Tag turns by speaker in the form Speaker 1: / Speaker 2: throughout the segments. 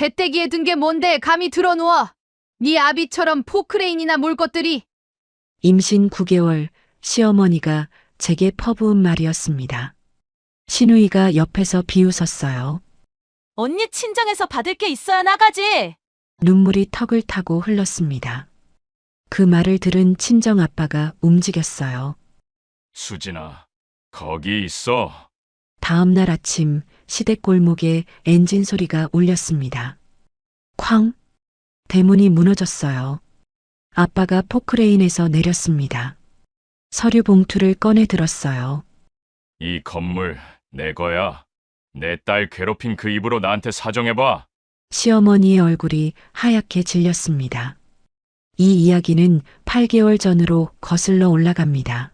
Speaker 1: 배때기에 든 게 뭔데 감히 들어누워. 네 아비처럼 포크레인이나 몰 것들이.
Speaker 2: 임신 9개월 시어머니가 제게 퍼부은 말이었습니다. 신우이가 옆에서 비웃었어요.
Speaker 3: 언니 친정에서 받을 게 있어야 나가지.
Speaker 2: 눈물이 턱을 타고 흘렀습니다. 그 말을 들은 친정 아빠가 움직였어요.
Speaker 4: 수진아, 거기 있어.
Speaker 2: 다음 날 아침 시댁 골목에 엔진 소리가 울렸습니다. 쾅! 대문이 무너졌어요. 아빠가 포크레인에서 내렸습니다. 서류 봉투를 꺼내 들었어요.
Speaker 4: 이 건물 내 거야. 내 딸 괴롭힌 그 입으로 나한테 사정해봐.
Speaker 2: 시어머니의 얼굴이 하얗게 질렸습니다. 이 이야기는 8개월 전으로 거슬러 올라갑니다.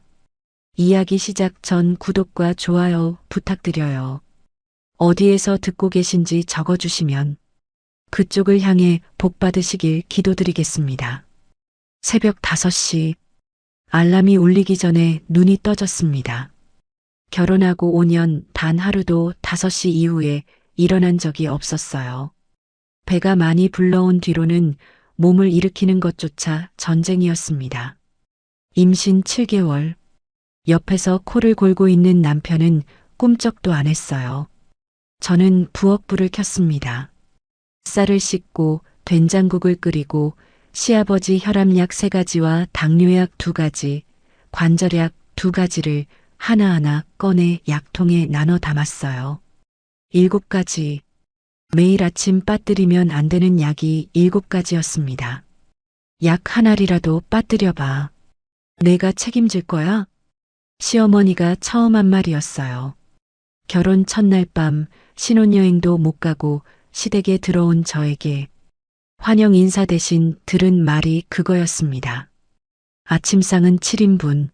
Speaker 2: 이야기 시작 전 구독과 좋아요 부탁드려요. 어디에서 듣고 계신지 적어주시면 그쪽을 향해 복 받으시길 기도드리겠습니다. 새벽 5시 알람이 울리기 전에 눈이 떠졌습니다. 결혼하고 5년 단 하루도 5시 이후에 일어난 적이 없었어요. 배가 많이 불러온 뒤로는 몸을 일으키는 것조차 전쟁이었습니다. 임신 7개월, 옆에서 코를 골고 있는 남편은 꿈쩍도 안 했어요. 저는 부엌불을 켰습니다. 쌀을 씻고 된장국을 끓이고 시아버지 혈압약 3가지와 당뇨약 2가지, 관절약 2가지를 하나하나 꺼내 약통에 나눠 담았어요. 7가지. 매일 아침 빠뜨리면 안 되는 약이 7가지였습니다. 약 하나리라도 빠뜨려봐. 내가 책임질 거야? 시어머니가 처음 한 말이었어요. 결혼 첫날 밤 신혼여행도 못 가고 시댁에 들어온 저에게 환영 인사 대신 들은 말이 그거였습니다. 아침상은 7인분.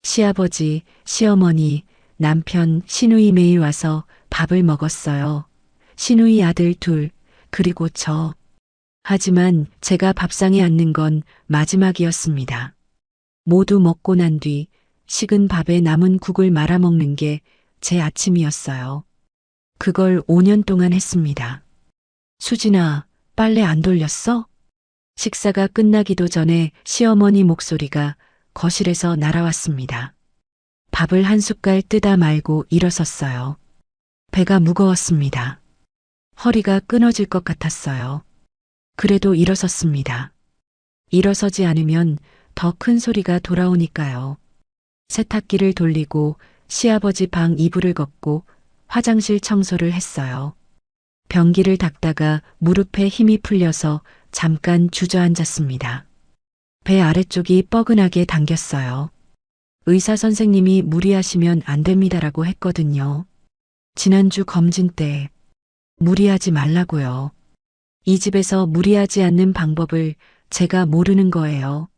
Speaker 2: 시아버지, 시어머니, 남편, 시누이 매일 와서 밥을 먹었어요. 시누이 아들 2, 그리고 저. 하지만 제가 밥상에 앉는 건 마지막이었습니다. 모두 먹고 난 뒤 식은 밥에 남은 국을 말아 먹는 게 제 아침이었어요. 그걸 5년 동안 했습니다. 수진아, 빨래 안 돌렸어? 식사가 끝나기도 전에 시어머니 목소리가 거실에서 날아왔습니다. 밥을 한 숟갈 뜨다 말고 일어섰어요. 배가 무거웠습니다. 허리가 끊어질 것 같았어요. 그래도 일어섰습니다. 일어서지 않으면 더 큰 소리가 돌아오니까요. 세탁기를 돌리고 시아버지 방 이불을 걷고 화장실 청소를 했어요. 변기를 닦다가 무릎에 힘이 풀려서 잠깐 주저앉았습니다. 배 아래쪽이 뻐근하게 당겼어요. 의사 선생님이 무리하시면 안 됩니다라고 했거든요. 지난주 검진 때 무리하지 말라고요. 이 집에서 무리하지 않는 방법을 제가 모르는 거예요.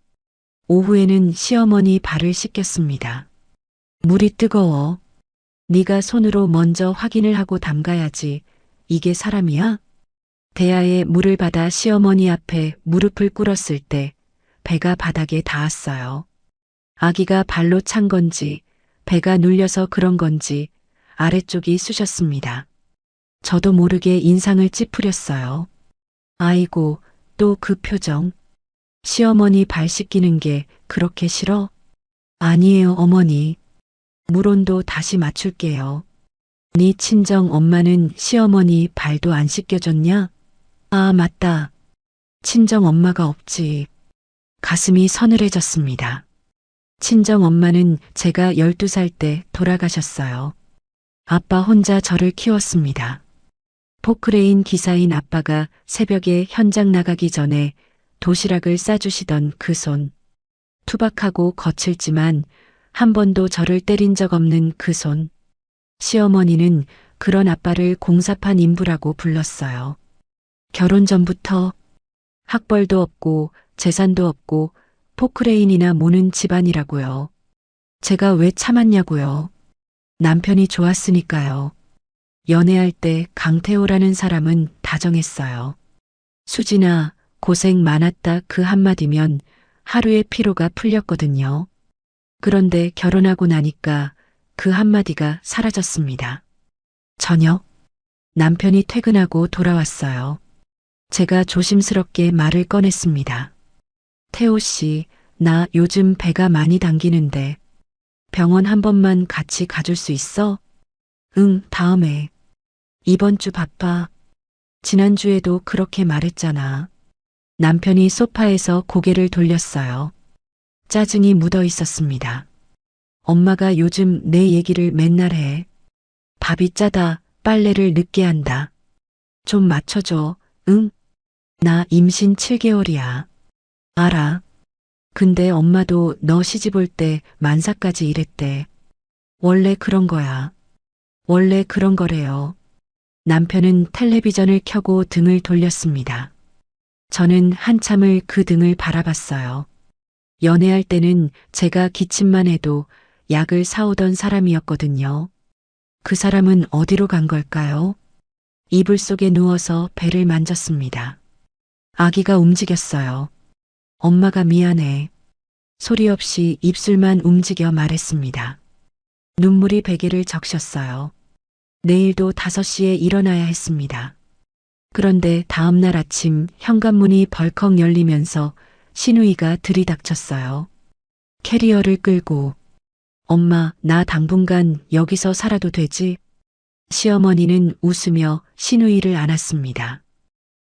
Speaker 2: 오후에는 시어머니 발을 씻겼습니다. 물이 뜨거워. 네가 손으로 먼저 확인을 하고 담가야지. 이게 사람이야? 대야에 물을 받아 시어머니 앞에 무릎을 꿇었을 때 배가 바닥에 닿았어요. 아기가 발로 찬 건지 배가 눌려서 그런 건지 아래쪽이 쑤셨습니다. 저도 모르게 인상을 찌푸렸어요. 아이고, 또 그 표정. 시어머니 발 씻기는 게 그렇게 싫어? 아니에요, 어머니. 물온도 다시 맞출게요. 네 친정 엄마는 시어머니 발도 안 씻겨줬냐? 아, 맞다. 친정 엄마가 없지. 가슴이 서늘해졌습니다. 친정 엄마는 제가 12살 때 돌아가셨어요. 아빠 혼자 저를 키웠습니다. 포크레인 기사인 아빠가 새벽에 현장 나가기 전에 도시락을 싸주시던 그 손. 투박하고 거칠지만 한 번도 저를 때린 적 없는 그 손. 시어머니는 그런 아빠를 공사판 인부라고 불렀어요. 결혼 전부터 학벌도 없고 재산도 없고 포크레인이나 모는 집안이라고요. 제가 왜 참았냐고요. 남편이 좋았으니까요. 연애할 때 강태호라는 사람은 다정했어요. 수진아, 고생 많았다 그 한마디면 하루의 피로가 풀렸거든요. 그런데 결혼하고 나니까 그 한마디가 사라졌습니다. 저녁, 남편이 퇴근하고 돌아왔어요. 제가 조심스럽게 말을 꺼냈습니다. 태호 씨, 나 요즘 배가 많이 당기는데 병원 한 번만 같이 가줄 수 있어? 응, 다음에. 이번 주 바빠. 지난주에도 그렇게 말했잖아. 남편이 소파에서 고개를 돌렸어요. 짜증이 묻어 있었습니다. 엄마가 요즘 내 얘기를 맨날 해. 밥이 짜다, 빨래를 늦게 한다. 좀 맞춰줘, 응? 나 임신 7개월이야. 알아. 근데 엄마도 너 시집 올 때 만사까지 일했대. 원래 그런 거야. 원래 그런 거래요. 남편은 텔레비전을 켜고 등을 돌렸습니다. 저는 한참을 그 등을 바라봤어요. 연애할 때는 제가 기침만 해도 약을 사오던 사람이었거든요. 그 사람은 어디로 간 걸까요? 이불 속에 누워서 배를 만졌습니다. 아기가 움직였어요. 엄마가 미안해. 소리 없이 입술만 움직여 말했습니다. 눈물이 베개를 적셨어요. 내일도 5시에 일어나야 했습니다. 그런데 다음날 아침 현관문이 벌컥 열리면서 신우이가 들이닥쳤어요. 캐리어를 끌고 엄마, 나 당분간 여기서 살아도 되지? 시어머니는 웃으며 신우이를 안았습니다.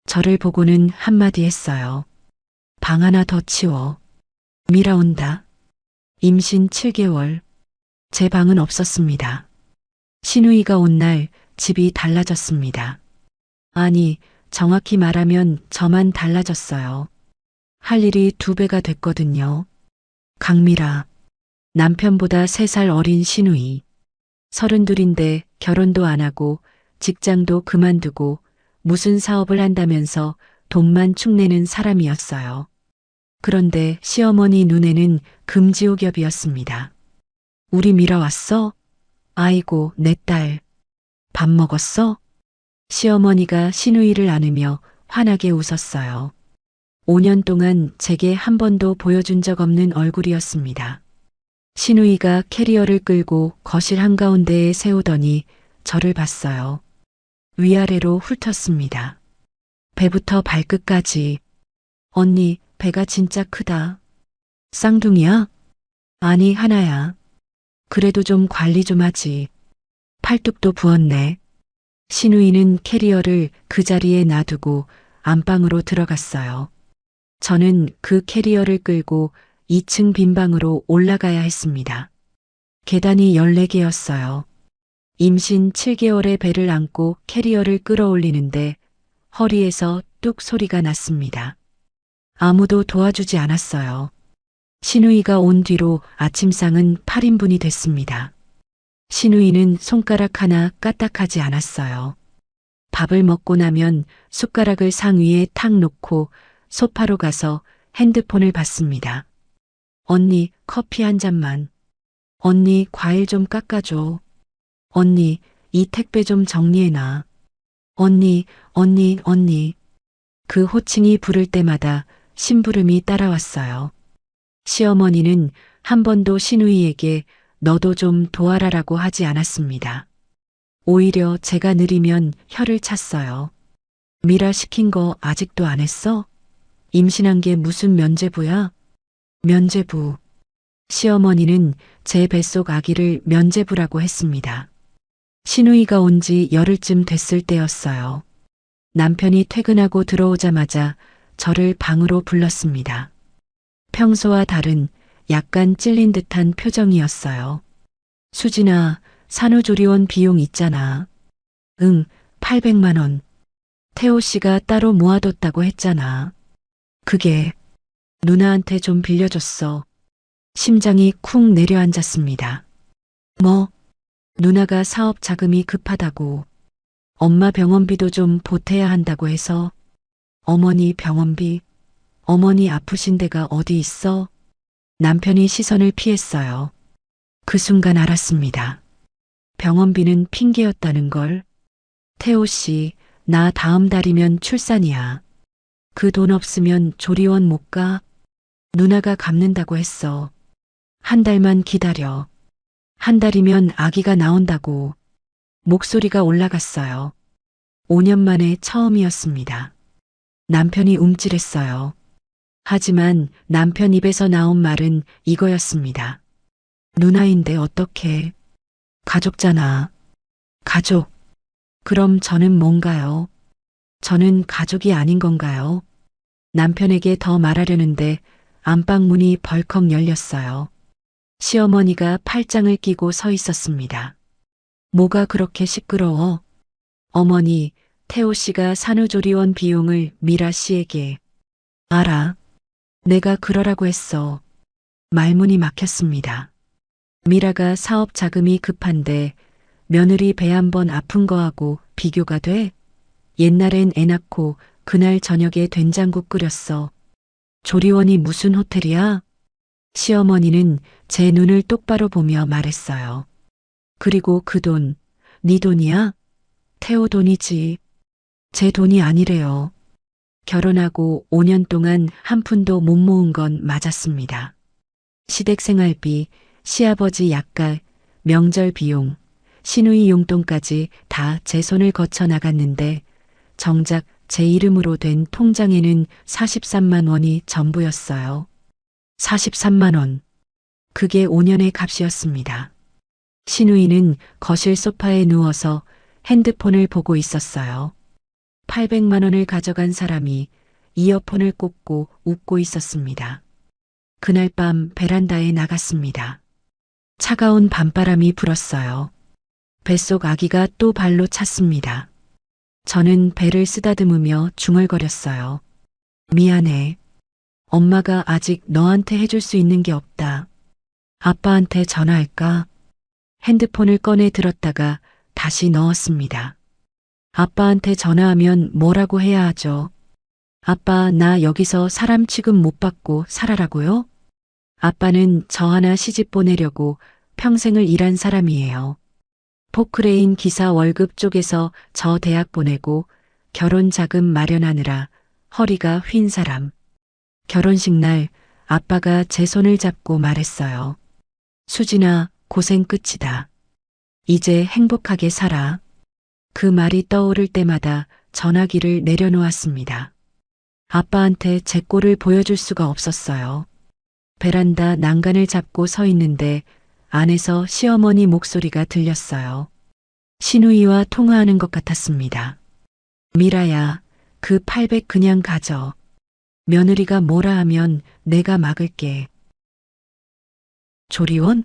Speaker 2: 저를 보고는 한마디 했어요. 방 하나 더 치워. 미라 온다. 임신 7개월. 제 방은 없었습니다. 신우이가 온 날 집이 달라졌습니다. 아니, 정확히 말하면 저만 달라졌어요. 할 일이 2배가 됐거든요. 강미라. 남편보다 3살 어린 신우이. 32인데 결혼도 안 하고 직장도 그만두고 무슨 사업을 한다면서 돈만 축내는 사람이었어요. 그런데 시어머니 눈에는 금지옥엽이었습니다. 우리 미라 왔어? 아이고, 내 딸. 밥 먹었어? 시어머니가 신우이를 안으며 환하게 웃었어요. 5년 동안 제게 한 번도 보여준 적 없는 얼굴이었습니다. 신우이가 캐리어를 끌고 거실 한가운데에 세우더니 저를 봤어요. 위아래로 훑었습니다. 배부터 발끝까지. 언니, 배가 진짜 크다. 쌍둥이야? 아니, 하나야. 그래도 좀 관리 좀 하지. 팔뚝도 부었네. 신우이는 캐리어를 그 자리에 놔두고 안방으로 들어갔어요. 저는 그 캐리어를 끌고 2층 빈방으로 올라가야 했습니다. 계단이 14개였어요. 임신 7개월의 배를 안고 캐리어를 끌어올리는데 허리에서 뚝 소리가 났습니다. 아무도 도와주지 않았어요. 신우이가 온 뒤로 아침상은 8인분이 됐습니다. 신우이는 손가락 하나 까딱하지 않았어요. 밥을 먹고 나면 숟가락을 상 위에 탁 놓고 소파로 가서 핸드폰을 봤습니다. 언니, 커피 한 잔만. 언니, 과일 좀 깎아줘. 언니, 이 택배 좀 정리해놔. 언니. 그 호칭이 부를 때마다 심부름이 따라왔어요. 시어머니는 한 번도 신우이에게 너도 좀 도와라라고 하지 않았습니다. 오히려 제가 느리면 혀를 찼어요. 미라 시킨 거 아직도 안 했어? 임신한 게 무슨 면제부야? 면제부. 시어머니는 제 뱃속 아기를 면제부라고 했습니다. 신우이가 온 지 열흘쯤 됐을 때였어요. 남편이 퇴근하고 들어오자마자 저를 방으로 불렀습니다. 평소와 다른 약간 찔린 듯한 표정이었어요. 수진아, 산후조리원 비용 있잖아. 응, 800만 원. 태호 씨가 따로 모아뒀다고 했잖아. 그게 누나한테 좀 빌려줬어. 심장이 쿵 내려앉았습니다. 뭐? 누나가 사업 자금이 급하다고. 엄마 병원비도 좀 보태야 한다고 해서. 어머니 병원비? 어머니 아프신 데가 어디 있어? 남편이 시선을 피했어요. 그 순간 알았습니다. 병원비는 핑계였다는 걸. 태호 씨, 나 다음 달이면 출산이야. 그 돈 없으면 조리원 못 가. 누나가 갚는다고 했어. 한 달만 기다려. 한 달이면 아기가 나온다고. 목소리가 올라갔어요. 5년 만에 처음이었습니다. 남편이 움찔했어요. 하지만 남편 입에서 나온 말은 이거였습니다. 누나인데 어떡해. 가족잖아. 가족. 그럼 저는 뭔가요? 저는 가족이 아닌 건가요? 남편에게 더 말하려는데 안방 문이 벌컥 열렸어요. 시어머니가 팔짱을 끼고 서 있었습니다. 뭐가 그렇게 시끄러워? 어머니, 태호 씨가 산후조리원 비용을 미라 씨에게. 알아. 내가 그러라고 했어. 말문이 막혔습니다. 미라가 사업 자금이 급한데 며느리 배 한 번 아픈 거하고 비교가 돼? 옛날엔 애 낳고 그날 저녁에 된장국 끓였어. 조리원이 무슨 호텔이야? 시어머니는 제 눈을 똑바로 보며 말했어요. 그리고 그 돈, 네 돈이야? 태호 돈이지. 제 돈이 아니래요. 결혼하고 5년 동안 한 푼도 못 모은 건 맞았습니다. 시댁 생활비, 시아버지 약가, 명절 비용, 시누이 용돈까지 다 제 손을 거쳐 나갔는데 정작 제 이름으로 된 통장에는 43만 원이 전부였어요. 43만 원. 그게 5년의 값이었습니다. 시누이는 거실 소파에 누워서 핸드폰을 보고 있었어요. 800만 원을 가져간 사람이 이어폰을 꽂고 웃고 있었습니다. 그날 밤 베란다에 나갔습니다. 차가운 밤바람이 불었어요. 뱃속 아기가 또 발로 찼습니다. 저는 배를 쓰다듬으며 중얼거렸어요. 미안해. 엄마가 아직 너한테 해줄 수 있는 게 없다. 아빠한테 전화할까? 핸드폰을 꺼내 들었다가 다시 넣었습니다. 아빠한테 전화하면 뭐라고 해야 하죠? 아빠, 나 여기서 사람 취급 못 받고 살아라고요? 아빠는 저 하나 시집 보내려고 평생을 일한 사람이에요. 포크레인 기사 월급 쪽에서 저 대학 보내고 결혼 자금 마련하느라 허리가 휜 사람. 결혼식 날 아빠가 제 손을 잡고 말했어요. 수진아, 고생 끝이다. 이제 행복하게 살아. 그 말이 떠오를 때마다 전화기를 내려놓았습니다. 아빠한테 제 꼴을 보여줄 수가 없었어요. 베란다 난간을 잡고 서 있는데 안에서 시어머니 목소리가 들렸어요. 시누이와 통화하는 것 같았습니다. 미라야, 그 800 그냥 가져. 며느리가 뭐라 하면 내가 막을게. 조리원?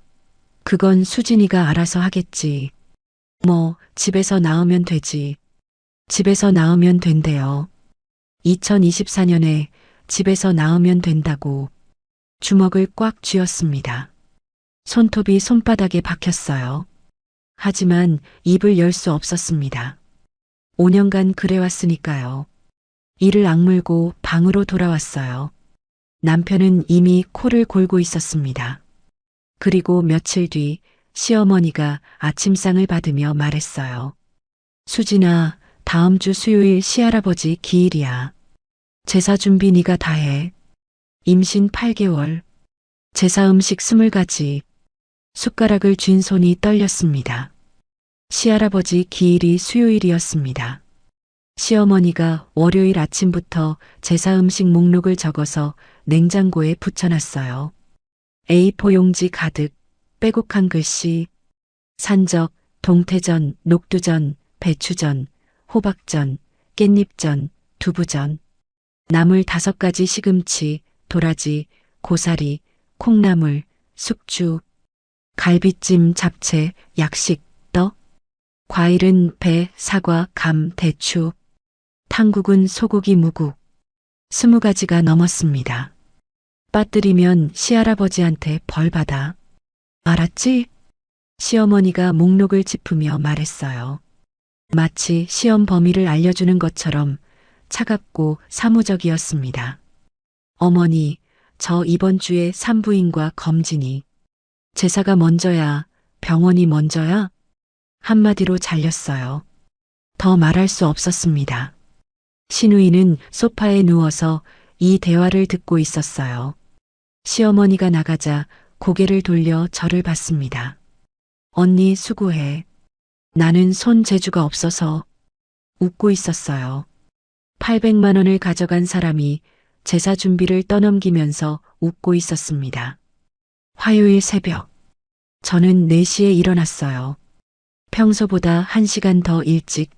Speaker 2: 그건 수진이가 알아서 하겠지. 뭐, 집에서 나오면 되지. 집에서 나오면 된대요. 2024년에 집에서 나오면 된다고. 주먹을 꽉 쥐었습니다. 손톱이 손바닥에 박혔어요. 하지만 입을 열 수 없었습니다. 5년간 그래왔으니까요. 이를 악물고 방으로 돌아왔어요. 남편은 이미 코를 골고 있었습니다. 그리고 며칠 뒤 시어머니가 아침상을 받으며 말했어요. 수진아, 다음 주 수요일 시할아버지 기일이야. 제사 준비 네가 다 해. 임신 8개월. 제사 음식 20가지. 숟가락을 쥔 손이 떨렸습니다. 시할아버지 기일이 수요일이었습니다. 시어머니가 월요일 아침부터 제사 음식 목록을 적어서 냉장고에 붙여놨어요. A4 용지 가득, 빼곡한 글씨, 산적, 동태전, 녹두전, 배추전, 호박전, 깻잎전, 두부전, 나물 5가지 시금치, 도라지, 고사리, 콩나물, 숙주, 갈비찜, 잡채, 약식, 떡, 과일은 배, 사과, 감, 대추, 탕국은 소고기, 무국, 20가지가 넘었습니다. 빠뜨리면 시할아버지한테 벌 받아. 알았지? 시어머니가 목록을 짚으며 말했어요. 마치 시험 범위를 알려주는 것처럼 차갑고 사무적이었습니다. 어머니, 저 이번 주에 산부인과 검진이. 제사가 먼저야, 병원이 먼저야? 한마디로 잘렸어요. 더 말할 수 없었습니다. 시누이는 소파에 누워서 이 대화를 듣고 있었어요. 시어머니가 나가자 고개를 돌려 저를 봤습니다. 언니 수고해. 나는 손재주가 없어서 웃고 있었어요. 800만 원을 가져간 사람이 제사 준비를 떠넘기면서 웃고 있었습니다. 화요일 새벽, 저는 4시에 일어났어요. 평소보다 1시간 더 일찍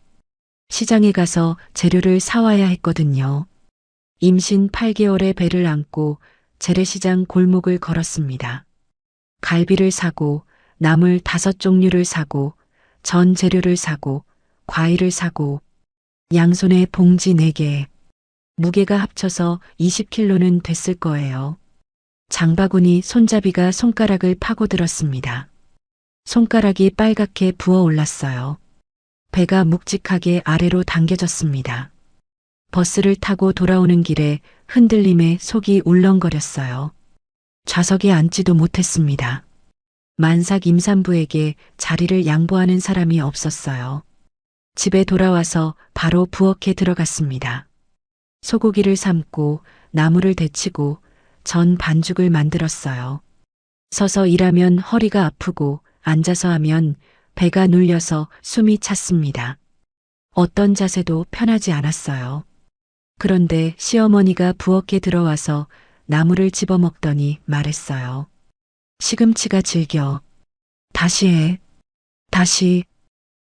Speaker 2: 시장에 가서 재료를 사와야 했거든요. 임신 8개월의 배를 안고 재래시장 골목을 걸었습니다. 갈비를 사고 나물 5종류를 사고 전 재료를 사고 과일을 사고 양손에 봉지 4개, 무게가 합쳐서 20kg는 됐을 거예요. 장바구니 손잡이가 손가락을 파고들었습니다. 손가락이 빨갛게 부어올랐어요. 배가 묵직하게 아래로 당겨졌습니다. 버스를 타고 돌아오는 길에 흔들림에 속이 울렁거렸어요. 좌석에 앉지도 못했습니다. 만삭 임산부에게 자리를 양보하는 사람이 없었어요. 집에 돌아와서 바로 부엌에 들어갔습니다. 소고기를 삶고 나물을 데치고 전 반죽을 만들었어요. 서서 일하면 허리가 아프고 앉아서 하면 배가 눌려서 숨이 찼습니다. 어떤 자세도 편하지 않았어요. 그런데 시어머니가 부엌에 들어와서 나물을 집어먹더니 말했어요. 시금치가 질겨. 다시 해. 다시.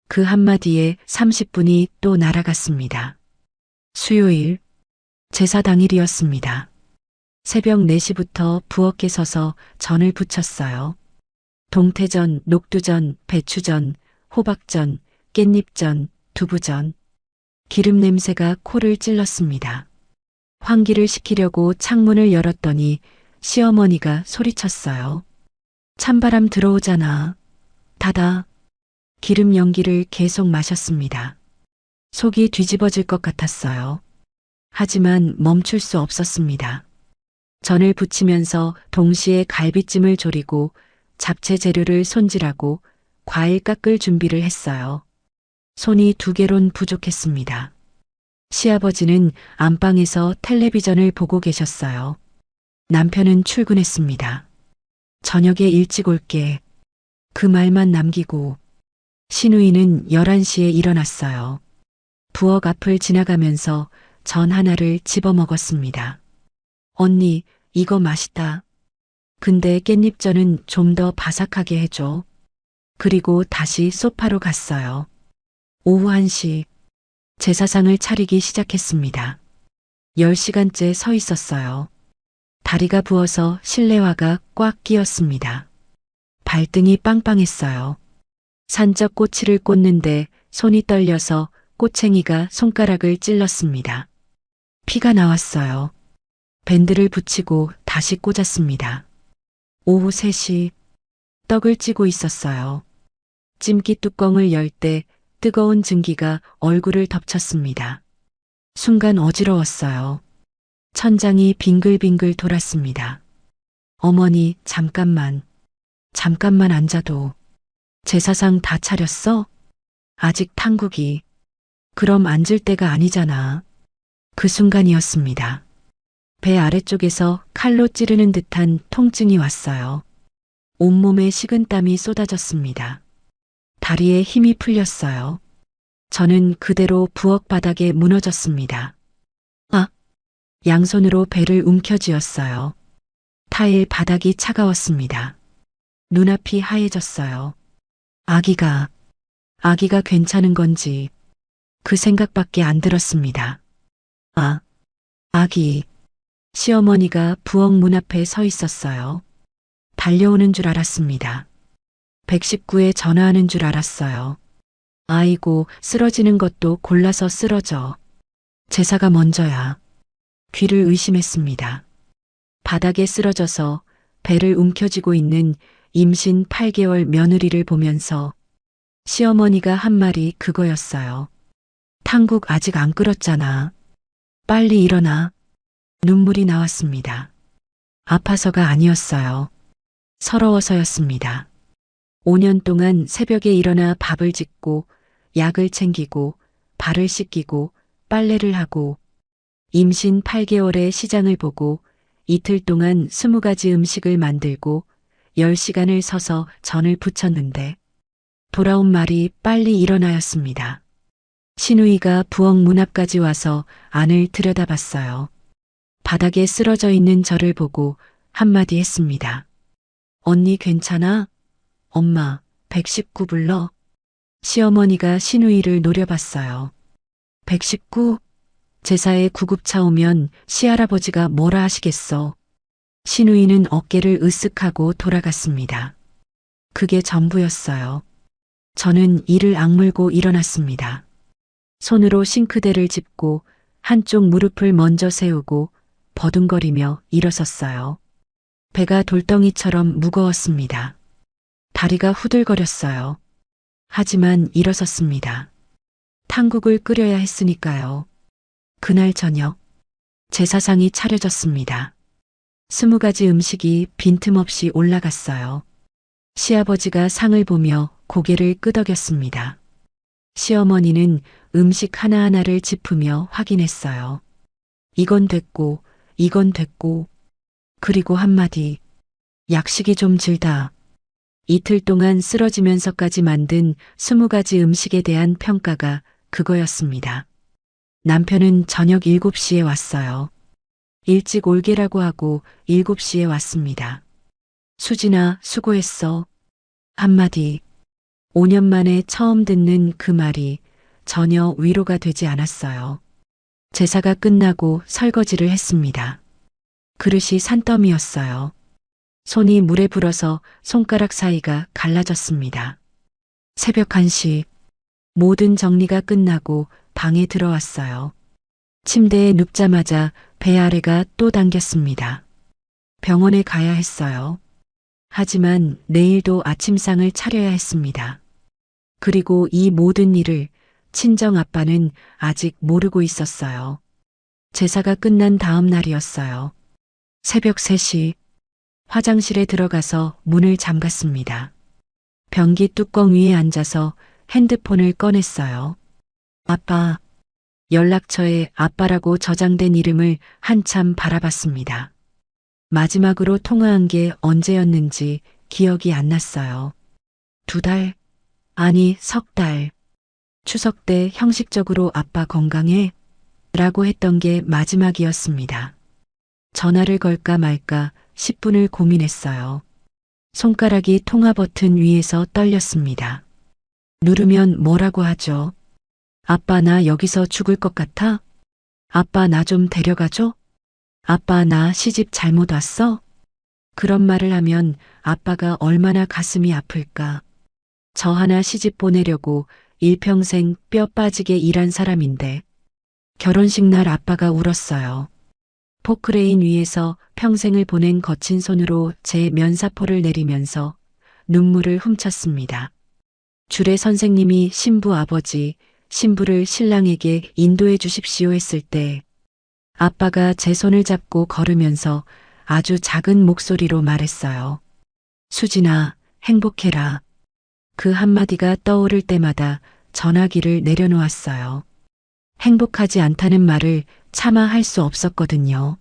Speaker 2: 그 한마디에 30분이 또 날아갔습니다. 수요일, 제사 당일이었습니다. 새벽 4시부터 부엌에 서서 전을 부쳤어요. 동태전, 녹두전, 배추전, 호박전, 깻잎전, 두부전. 기름 냄새가 코를 찔렀습니다. 환기를 시키려고 창문을 열었더니 시어머니가 소리쳤어요. 찬바람 들어오잖아. 닫아. 기름 연기를 계속 마셨습니다. 속이 뒤집어질 것 같았어요. 하지만 멈출 수 없었습니다. 전을 부치면서 동시에 갈비찜을 졸이고 잡채 재료를 손질하고 과일 깎을 준비를 했어요. 손이 2개론 부족했습니다. 시아버지는 안방에서 텔레비전을 보고 계셨어요. 남편은 출근했습니다. 저녁에 일찍 올게. 그 말만 남기고 신우이는 11시에 일어났어요. 부엌 앞을 지나가면서 전 하나를 집어 먹었습니다. 언니, 이거 맛있다. 근데 깻잎전은 좀 더 바삭하게 해줘. 그리고 다시 소파로 갔어요. 오후 1시, 제사상을 차리기 시작했습니다. 10시간째 서 있었어요. 다리가 부어서 실내화가 꽉 끼었습니다. 발등이 빵빵했어요. 산적 꼬치를 꽂는데 손이 떨려서 꼬챙이가 손가락을 찔렀습니다. 피가 나왔어요. 밴드를 붙이고 다시 꽂았습니다. 오후 3시, 떡을 찌고 있었어요. 찜기 뚜껑을 열 때 뜨거운 증기가 얼굴을 덮쳤습니다. 순간 어지러웠어요. 천장이 빙글빙글 돌았습니다. 어머니, 잠깐만 앉아도. 제사상 다 차렸어? 아직 탕국이. 그럼 앉을 때가 아니잖아. 그 순간이었습니다. 배 아래쪽에서 칼로 찌르는 듯한 통증이 왔어요. 온몸에 식은땀이 쏟아졌습니다. 다리에 힘이 풀렸어요. 저는 그대로 부엌 바닥에 무너졌습니다. 양손으로 배를 움켜쥐었어요. 타일 바닥이 차가웠습니다. 눈앞이 하얘졌어요. 아기가 괜찮은 건지 그 생각밖에 안 들었습니다. 아기. 시어머니가 부엌 문 앞에 서 있었어요. 달려오는 줄 알았습니다. 119에 전화하는 줄 알았어요. 아이고, 쓰러지는 것도 골라서 쓰러져. 제사가 먼저야. 귀를 의심했습니다. 바닥에 쓰러져서 배를 움켜쥐고 있는 임신 8개월 며느리를 보면서 시어머니가 한 말이 그거였어요. 탕국 아직 안 끓었잖아. 빨리 일어나. 눈물이 나왔습니다. 아파서가 아니었어요. 서러워서였습니다. 5년 동안 새벽에 일어나 밥을 짓고 약을 챙기고 발을 씻기고 빨래를 하고 임신 8개월의 시장을 보고 이틀 동안 20가지 음식을 만들고 10시간을 서서 전을 부쳤는데 돌아온 말이 빨리 일어나였습니다. 신우이가 부엌 문 앞까지 와서 안을 들여다봤어요. 바닥에 쓰러져 있는 저를 보고 한마디 했습니다. 언니 괜찮아? 엄마, 119 불러. 시어머니가 신우이를 노려봤어요. 119? 제사에 구급차 오면 시할아버지가 뭐라 하시겠어. 신우이는 어깨를 으쓱하고 돌아갔습니다. 그게 전부였어요. 저는 이를 악물고 일어났습니다. 손으로 싱크대를 짚고 한쪽 무릎을 먼저 세우고 버둥거리며 일어섰어요. 배가 돌덩이처럼 무거웠습니다. 다리가 후들거렸어요. 하지만 일어섰습니다. 탕국을 끓여야 했으니까요. 그날 저녁 제사상이 차려졌습니다. 20가지 음식이 빈틈없이 올라갔어요. 시아버지가 상을 보며 고개를 끄덕였습니다. 시어머니는 음식 하나하나를 짚으며 확인했어요. 이건 됐고, 이건 됐고, 그리고 한마디, 약식이 좀 질다. 이틀 동안 쓰러지면서까지 만든 20가지 음식에 대한 평가가 그거였습니다. 남편은 저녁 7시에 왔어요. 일찍 올게라고 하고 7시에 왔습니다. 수진아, 수고했어. 한마디. 5년 만에 처음 듣는 그 말이 전혀 위로가 되지 않았어요. 제사가 끝나고 설거지를 했습니다. 그릇이 산더미였어요. 손이 물에 불어서 손가락 사이가 갈라졌습니다. 새벽 1시, 모든 정리가 끝나고 방에 들어왔어요. 침대에 눕자마자 배 아래가 또 당겼습니다. 병원에 가야 했어요. 하지만 내일도 아침상을 차려야 했습니다. 그리고 이 모든 일을 친정 아빠는 아직 모르고 있었어요. 제사가 끝난 다음 날이었어요. 새벽 3시, 화장실에 들어가서 문을 잠갔습니다. 변기 뚜껑 위에 앉아서 핸드폰을 꺼냈어요. 아빠, 연락처에 아빠라고 저장된 이름을 한참 바라봤습니다. 마지막으로 통화한 게 언제였는지 기억이 안 났어요. 2달? 아니, 3달. 추석 때 형식적으로 아빠 건강해? 라고 했던 게 마지막이었습니다. 전화를 걸까 말까 10분을 고민했어요. 손가락이 통화 버튼 위에서 떨렸습니다. 누르면 뭐라고 하죠? 아빠 나 여기서 죽을 것 같아? 아빠 나 좀 데려가줘? 아빠 나 시집 잘못 왔어? 그런 말을 하면 아빠가 얼마나 가슴이 아플까. 저 하나 시집 보내려고 일평생 뼈 빠지게 일한 사람인데 결혼식 날 아빠가 울었어요. 포크레인 위에서 평생을 보낸 거친 손으로 제 면사포를 내리면서 눈물을 훔쳤습니다. 주례 선생님이 신부 아버지, 신부를 신랑에게 인도해 주십시오 했을 때 아빠가 제 손을 잡고 걸으면서 아주 작은 목소리로 말했어요. 수진아, 행복해라. 그 한마디가 떠오를 때마다 전화기를 내려놓았어요. 행복하지 않다는 말을 차마 할 수 없었거든요.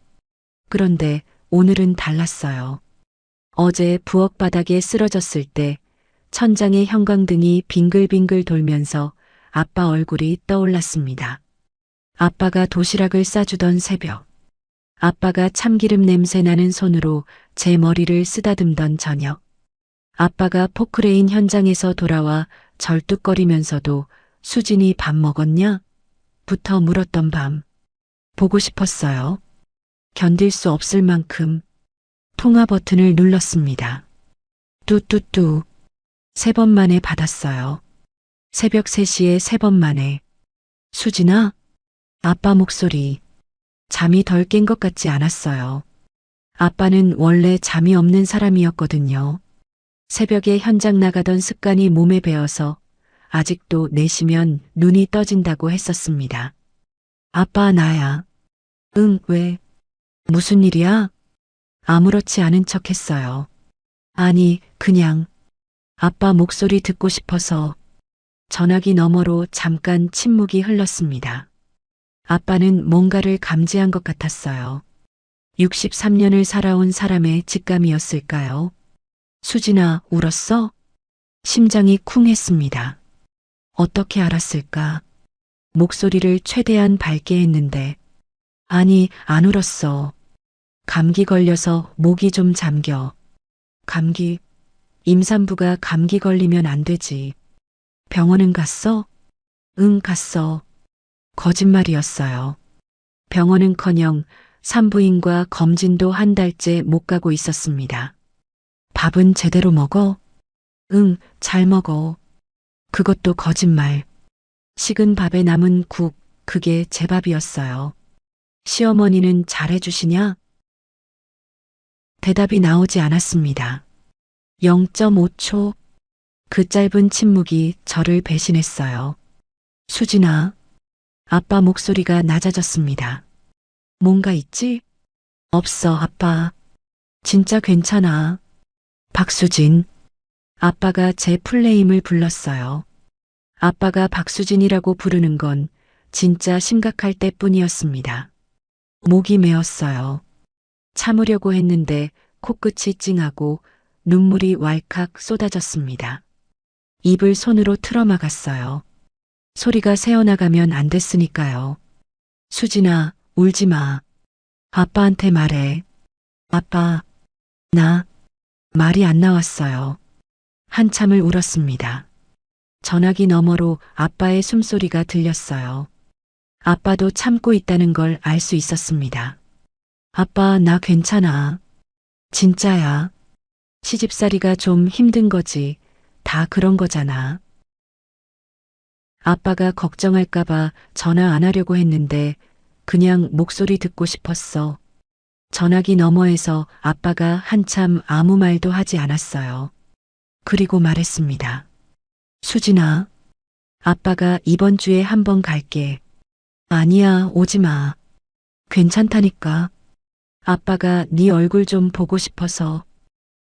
Speaker 2: 그런데 오늘은 달랐어요. 어제 부엌 바닥에 쓰러졌을 때 천장의 형광등이 빙글빙글 돌면서 아빠 얼굴이 떠올랐습니다. 아빠가 도시락을 싸주던 새벽. 아빠가 참기름 냄새 나는 손으로 제 머리를 쓰다듬던 저녁. 아빠가 포크레인 현장에서 돌아와 절뚝거리면서도 수진이 밥 먹었냐? 부터 물었던 밤. 보고 싶었어요. 견딜 수 없을 만큼 통화 버튼을 눌렀습니다. 뚜뚜뚜. 3번 만에 받았어요. 새벽 3시에 3번 만에. 수진아? 아빠 목소리. 잠이 덜 깬 것 같지 않았어요. 아빠는 원래 잠이 없는 사람이었거든요. 새벽에 현장 나가던 습관이 몸에 배어서 아직도 4시면 눈이 떠진다고 했었습니다. 아빠 나야. 응, 왜? 무슨 일이야? 아무렇지 않은 척 했어요. 아니, 그냥 아빠 목소리 듣고 싶어서. 전화기 너머로 잠깐 침묵이 흘렀습니다. 아빠는 뭔가를 감지한 것 같았어요. 63년을 살아온 사람의 직감이었을까요? 수진아, 울었어? 심장이 쿵 했습니다. 어떻게 알았을까? 목소리를 최대한 밝게 했는데, 아니, 안 울었어. 감기 걸려서 목이 좀 잠겨. 감기? 임산부가 감기 걸리면 안 되지. 병원은 갔어? 응, 갔어. 거짓말이었어요. 병원은커녕 산부인과 검진도 한 달째 못 가고 있었습니다. 밥은 제대로 먹어? 응, 잘 먹어. 그것도 거짓말. 식은 밥에 남은 국, 그게 제 밥이었어요. 시어머니는 잘해주시냐? 대답이 나오지 않았습니다. 0.5초. 그 짧은 침묵이 저를 배신했어요. 수진아. 아빠 목소리가 낮아졌습니다. 뭔가 있지? 없어, 아빠. 진짜 괜찮아. 박수진. 아빠가 제 풀네임을 불렀어요. 아빠가 박수진이라고 부르는 건 진짜 심각할 때뿐이었습니다. 목이 메었어요. 참으려고 했는데 코끝이 찡하고 눈물이 왈칵 쏟아졌습니다. 입을 손으로 틀어막았어요. 소리가 새어나가면 안 됐으니까요. 수진아, 울지 마. 아빠한테 말해. 아빠, 말이 안 나왔어요. 한참을 울었습니다. 전화기 너머로 아빠의 숨소리가 들렸어요. 아빠도 참고 있다는 걸 알 수 있었습니다. 아빠, 나 괜찮아. 진짜야. 시집살이가 좀 힘든 거지. 다 그런 거잖아. 아빠가 걱정할까봐 전화 안 하려고 했는데 그냥 목소리 듣고 싶었어. 전화기 너머에서 아빠가 한참 아무 말도 하지 않았어요. 그리고 말했습니다. 수진아, 아빠가 이번 주에 한번 갈게. 아니야, 오지 마. 괜찮다니까. 아빠가 네 얼굴 좀 보고 싶어서.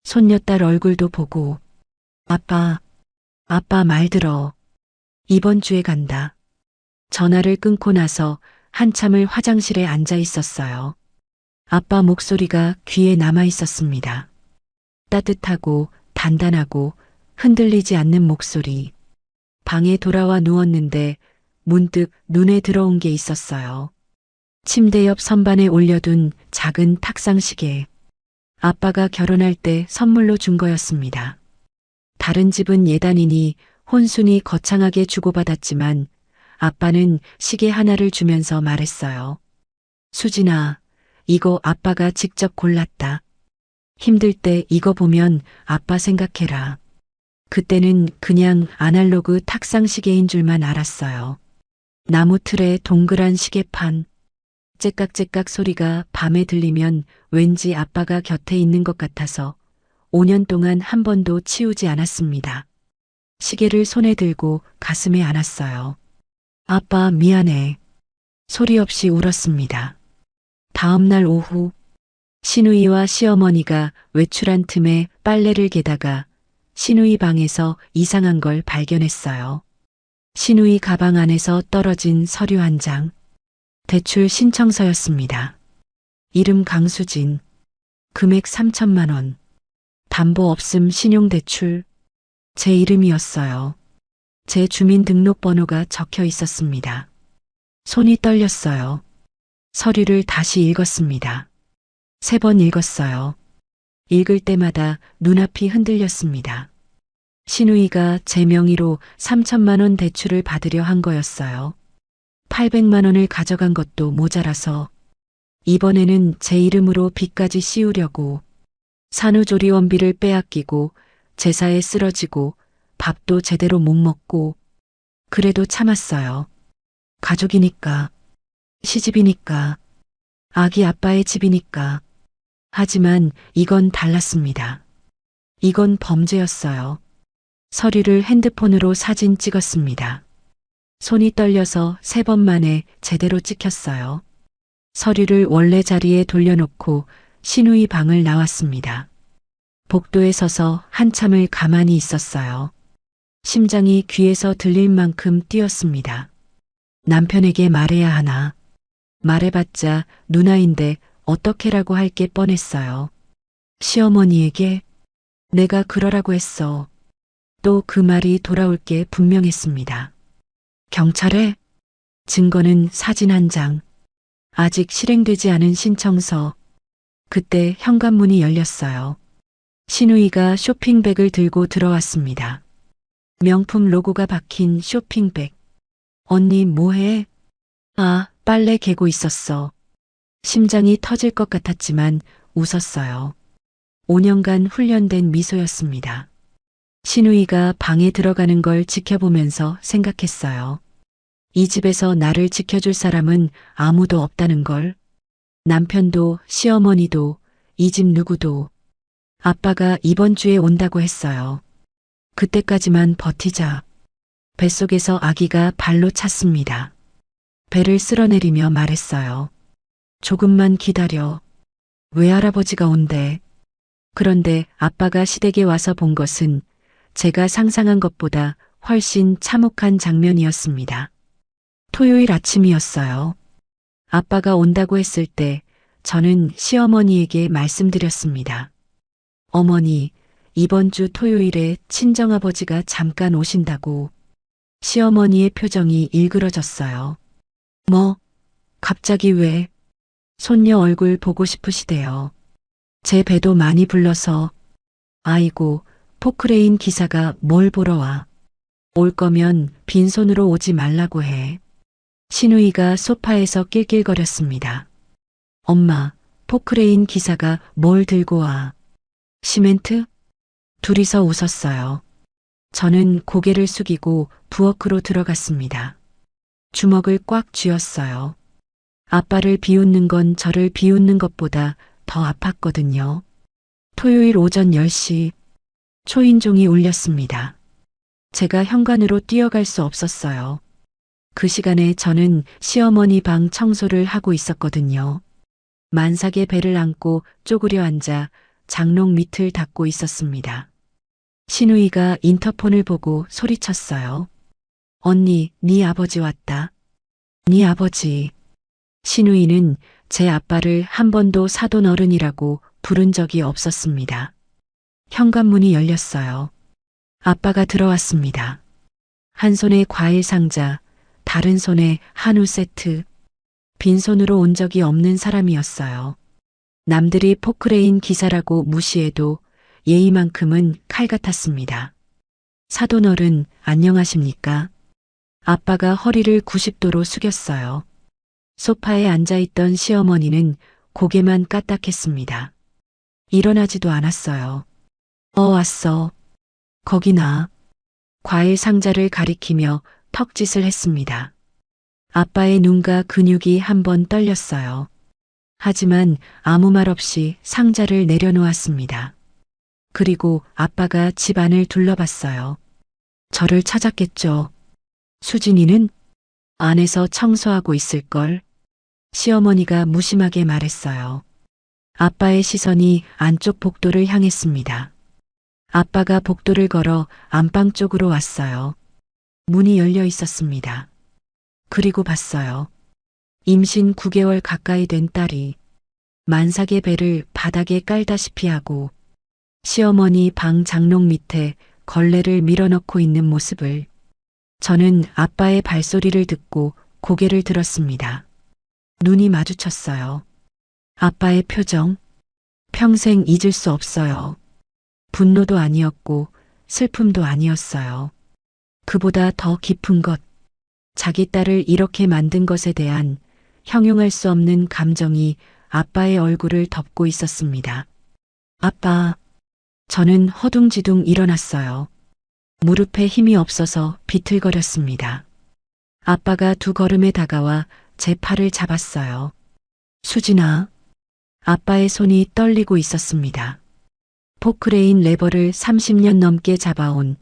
Speaker 2: 손녀딸 얼굴도 보고. 아빠 말 들어. 이번 주에 간다. 전화를 끊고 나서 한참을 화장실에 앉아 있었어요. 아빠 목소리가 귀에 남아 있었습니다. 따뜻하고 단단하고 흔들리지 않는 목소리. 방에 돌아와 누웠는데 문득 눈에 들어온 게 있었어요. 침대 옆 선반에 올려둔 작은 탁상시계. 아빠가 결혼할 때 선물로 준 거였습니다. 다른 집은 예단이니 혼순이 거창하게 주고받았지만 아빠는 시계 하나를 주면서 말했어요. 수진아, 이거 아빠가 직접 골랐다. 힘들 때 이거 보면 아빠 생각해라. 그때는 그냥 아날로그 탁상시계인 줄만 알았어요. 나무 틀에 동그란 시계판. 째깍째깍 소리가 밤에 들리면 왠지 아빠가 곁에 있는 것 같아서 5년 동안 한 번도 치우지 않았습니다. 시계를 손에 들고 가슴에 안았어요. 아빠 미안해. 소리 없이 울었습니다. 다음 날 오후 시누이와 시어머니가 외출한 틈에 빨래를 개다가 시누이 방에서 이상한 걸 발견했어요. 시누이 가방 안에서 떨어진 서류 한 장. 대출 신청서였습니다. 이름 강수진. 금액 3천만 원. 담보 없음 신용대출. 제 이름이었어요. 제 주민등록번호가 적혀 있었습니다. 손이 떨렸어요. 서류를 다시 읽었습니다. 3번 읽었어요. 읽을 때마다 눈앞이 흔들렸습니다. 시누이가 제 명의로 3천만 원 대출을 받으려 한 거였어요. 800만 원을 가져간 것도 모자라서 이번에는 제 이름으로 빚까지 씌우려고 산후조리원비를 빼앗기고 제사에 쓰러지고 밥도 제대로 못 먹고 그래도 참았어요. 가족이니까, 시집이니까, 아기 아빠의 집이니까. 하지만 이건 달랐습니다. 이건 범죄였어요. 서류를 핸드폰으로 사진 찍었습니다. 손이 떨려서 3번 만에 제대로 찍혔어요. 서류를 원래 자리에 돌려놓고 시누이 방을 나왔습니다. 복도에 서서 한참을 가만히 있었어요. 심장이 귀에서 들릴 만큼 뛰었습니다. 남편에게 말해야 하나. 말해봤자 누나인데 어떻게라고 할 게 뻔했어요. 시어머니에게 내가 그러라고 했어. 또 그 말이 돌아올 게 분명했습니다. 경찰에? 증거는 사진 한 장. 아직 실행되지 않은 신청서. 그때 현관문이 열렸어요. 신우이가 쇼핑백을 들고 들어왔습니다. 명품 로고가 박힌 쇼핑백. 언니 뭐해? 아, 빨래 개고 있었어. 심장이 터질 것 같았지만 웃었어요. 5년간 훈련된 미소였습니다. 신우이가 방에 들어가는 걸 지켜보면서 생각했어요. 이 집에서 나를 지켜줄 사람은 아무도 없다는 걸. 남편도 시어머니도 이 집 누구도. 아빠가 이번 주에 온다고 했어요. 그때까지만 버티자. 뱃속에서 아기가 발로 찼습니다. 배를 쓸어내리며 말했어요. 조금만 기다려. 외할아버지가 온대. 그런데 아빠가 시댁에 와서 본 것은 제가 상상한 것보다 훨씬 참혹한 장면이었습니다. 토요일 아침이었어요. 아빠가 온다고 했을 때 저는 시어머니에게 말씀드렸습니다. 어머니, 이번 주 토요일에 친정아버지가 잠깐 오신다고. 시어머니의 표정이 일그러졌어요. 뭐? 갑자기 왜? 손녀 얼굴 보고 싶으시대요. 제 배도 많이 불러서. 아이고, 포크레인 기사가 뭘 보러 와. 올 거면 빈손으로 오지 말라고 해. 신우이가 소파에서 낄낄거렸습니다. 엄마, 포크레인 기사가 뭘 들고 와. 시멘트? 둘이서 웃었어요. 저는 고개를 숙이고 부엌으로 들어갔습니다. 주먹을 꽉 쥐었어요. 아빠를 비웃는 건 저를 비웃는 것보다 더 아팠거든요. 토요일 오전 10시 초인종이 울렸습니다. 제가 현관으로 뛰어갈 수 없었어요. 그 시간에 저는 시어머니 방 청소를 하고 있었거든요. 만삭의 배를 안고 쪼그려 앉아 장롱 밑을 닦고 있었습니다. 신우이가 인터폰을 보고 소리쳤어요. 언니, 네 아버지 왔다. 네 아버지. 신우이는 제 아빠를 한 번도 사돈 어른이라고 부른 적이 없었습니다. 현관문이 열렸어요. 아빠가 들어왔습니다. 한 손에 과일 상자, 다른 손에 한우 세트. 빈손으로 온 적이 없는 사람이었어요. 남들이 포크레인 기사라고 무시해도 예의만큼은 칼 같았습니다. 사돈 어른, 안녕하십니까? 아빠가 허리를 90도로 숙였어요. 소파에 앉아있던 시어머니는 고개만 까딱했습니다. 일어나지도 않았어요. 왔어. 거기 나. 과일 상자를 가리키며 턱짓을 했습니다. 아빠의 눈과 근육이 한번 떨렸어요. 하지만 아무 말 없이 상자를 내려놓았습니다. 그리고 아빠가 집 안을 둘러봤어요. 저를 찾았겠죠. 수진이는 안에서 청소하고 있을걸. 시어머니가 무심하게 말했어요. 아빠의 시선이 안쪽 복도를 향했습니다. 아빠가 복도를 걸어 안방 쪽으로 왔어요. 문이 열려 있었습니다. 그리고 봤어요. 임신 9개월 가까이 된 딸이 만삭의 배를 바닥에 깔다시피 하고 시어머니 방 장롱 밑에 걸레를 밀어넣고 있는 모습을. 저는 아빠의 발소리를 듣고 고개를 들었습니다. 눈이 마주쳤어요. 아빠의 표정, 평생 잊을 수 없어요. 분노도 아니었고 슬픔도 아니었어요. 그보다 더 깊은 것, 자기 딸을 이렇게 만든 것에 대한 형용할 수 없는 감정이 아빠의 얼굴을 덮고 있었습니다. 아빠, 저는 허둥지둥 일어났어요. 무릎에 힘이 없어서 비틀거렸습니다. 아빠가 두 걸음에 다가와 제 팔을 잡았어요. 수진아. 아빠의 손이 떨리고 있었습니다. 포크레인 레버를 30년 넘게 잡아온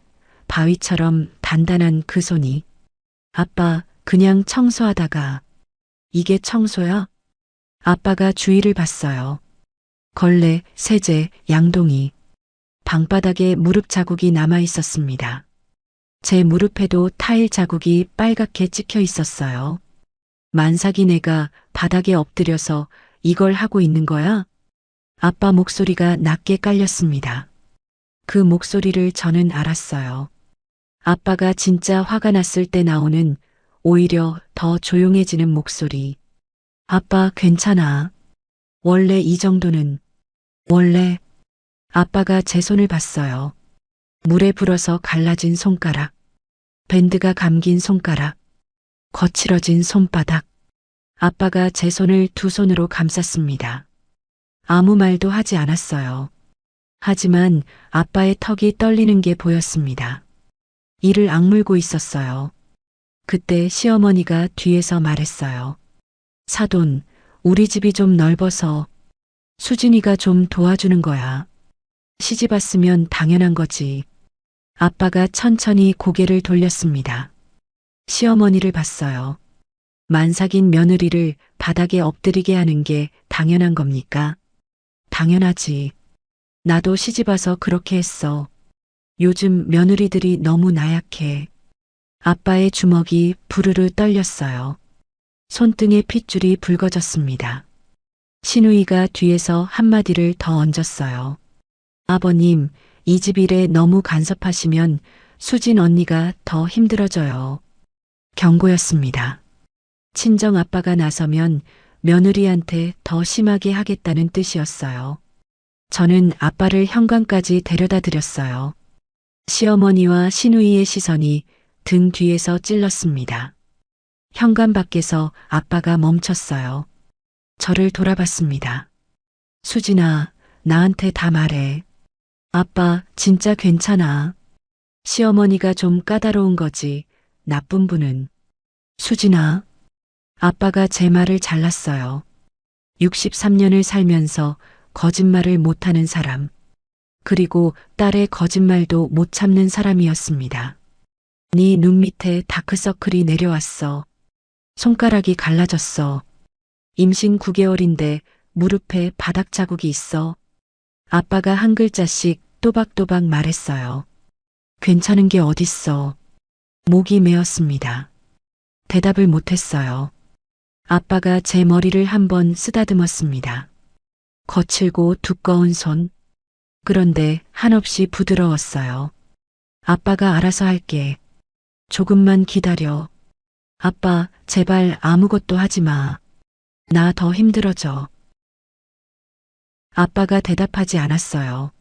Speaker 2: 바위처럼 단단한 그 손이. 아빠, 그냥 청소하다가. 이게 청소야? 아빠가 주위를 봤어요. 걸레, 세제, 양동이. 방바닥에 무릎 자국이 남아 있었습니다. 제 무릎에도 타일 자국이 빨갛게 찍혀 있었어요. 만삭이 내가 바닥에 엎드려서 이걸 하고 있는 거야? 아빠 목소리가 낮게 깔렸습니다. 그 목소리를 저는 알았어요. 아빠가 진짜 화가 났을 때 나오는 오히려 더 조용해지는 목소리. 아빠 괜찮아. 원래 이 정도는. 원래. 아빠가 제 손을 봤어요. 물에 불어서 갈라진 손가락. 밴드가 감긴 손가락. 거칠어진 손바닥. 아빠가 제 손을 두 손으로 감쌌습니다. 아무 말도 하지 않았어요. 하지만 아빠의 턱이 떨리는 게 보였습니다. 이를 악물고 있었어요. 그때 시어머니가 뒤에서 말했어요. 사돈, 우리 집이 좀 넓어서 수진이가 좀 도와주는 거야. 시집 왔으면 당연한 거지. 아빠가 천천히 고개를 돌렸습니다. 시어머니를 봤어요. 만삭인 며느리를 바닥에 엎드리게 하는 게 당연한 겁니까? 당연하지. 나도 시집 와서 그렇게 했어. 요즘 며느리들이 너무 나약해. 아빠의 주먹이 부르르 떨렸어요. 손등에 핏줄이 붉어졌습니다. 시누이가 뒤에서 한마디를 더 얹었어요. 아버님, 이 집 일에 너무 간섭하시면 수진 언니가 더 힘들어져요. 경고였습니다. 친정 아빠가 나서면 며느리한테 더 심하게 하겠다는 뜻이었어요. 저는 아빠를 현관까지 데려다 드렸어요. 시어머니와 시누이의 시선이 등 뒤에서 찔렀습니다. 현관 밖에서 아빠가 멈췄어요. 저를 돌아봤습니다. 수진아, 나한테 다 말해. 아빠, 진짜 괜찮아. 시어머니가 좀 까다로운 거지. 나쁜 분은. 수진아. 아빠가 제 말을 잘랐어요. 63년을 살면서 거짓말을 못하는 사람. 그리고 딸의 거짓말도 못 참는 사람이었습니다. 네 눈 밑에 다크서클이 내려왔어. 손가락이 갈라졌어. 임신 9개월인데 무릎에 바닥 자국이 있어. 아빠가 한 글자씩 또박또박 말했어요. 괜찮은 게 어딨어. 목이 메었습니다. 대답을 못했어요. 아빠가 제 머리를 한번 쓰다듬었습니다. 거칠고 두꺼운 손. 그런데 한없이 부드러웠어요. 아빠가 알아서 할게. 조금만 기다려. 아빠, 제발 아무것도 하지 마. 나 더 힘들어져. 아빠가 대답하지 않았어요.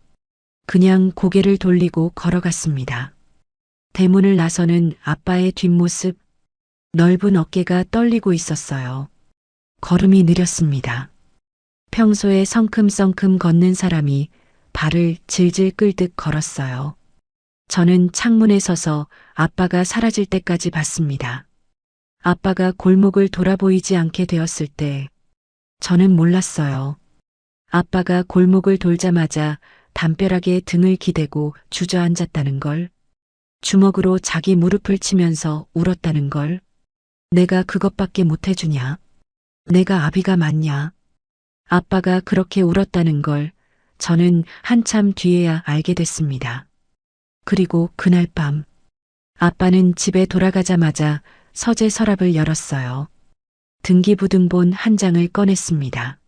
Speaker 2: 그냥 고개를 돌리고 걸어갔습니다. 대문을 나서는 아빠의 뒷모습, 넓은 어깨가 떨리고 있었어요. 걸음이 느렸습니다. 평소에 성큼성큼 걷는 사람이 발을 질질 끌듯 걸었어요. 저는 창문에 서서 아빠가 사라질 때까지 봤습니다. 아빠가 골목을 돌아보이지 않게 되었을 때 저는 몰랐어요. 아빠가 골목을 돌자마자 담벼락에 등을 기대고 주저앉았다는 걸, 주먹으로 자기 무릎을 치면서 울었다는 걸. 내가 그것밖에 못 해주냐? 내가 아비가 맞냐? 아빠가 그렇게 울었다는 걸 저는 한참 뒤에야 알게 됐습니다. 그리고 그날 밤, 아빠는 집에 돌아가자마자 서재 서랍을 열었어요. 등기부등본 한 장을 꺼냈습니다.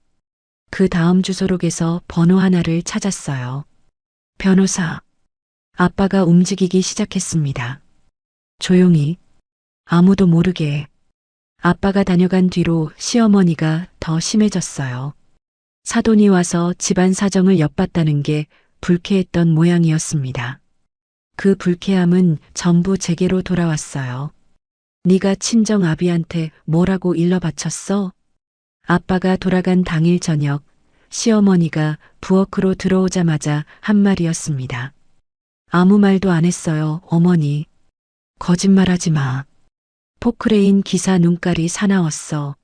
Speaker 2: 그 다음 주소록에서 번호 하나를 찾았어요. 변호사. 아빠가 움직이기 시작했습니다. 조용히, 아무도 모르게. 아빠가 다녀간 뒤로 시어머니가 더 심해졌어요. 사돈이 와서 집안 사정을 엿봤다는 게 불쾌했던 모양이었습니다. 그 불쾌함은 전부 제게로 돌아왔어요. 네가 친정 아비한테 뭐라고 일러 바쳤어? 아빠가 돌아간 당일 저녁, 시어머니가 부엌으로 들어오자마자 한 말이었습니다. 아무 말도 안 했어요, 어머니. 거짓말하지 마. 포크레인 기사 눈깔이 사나웠어.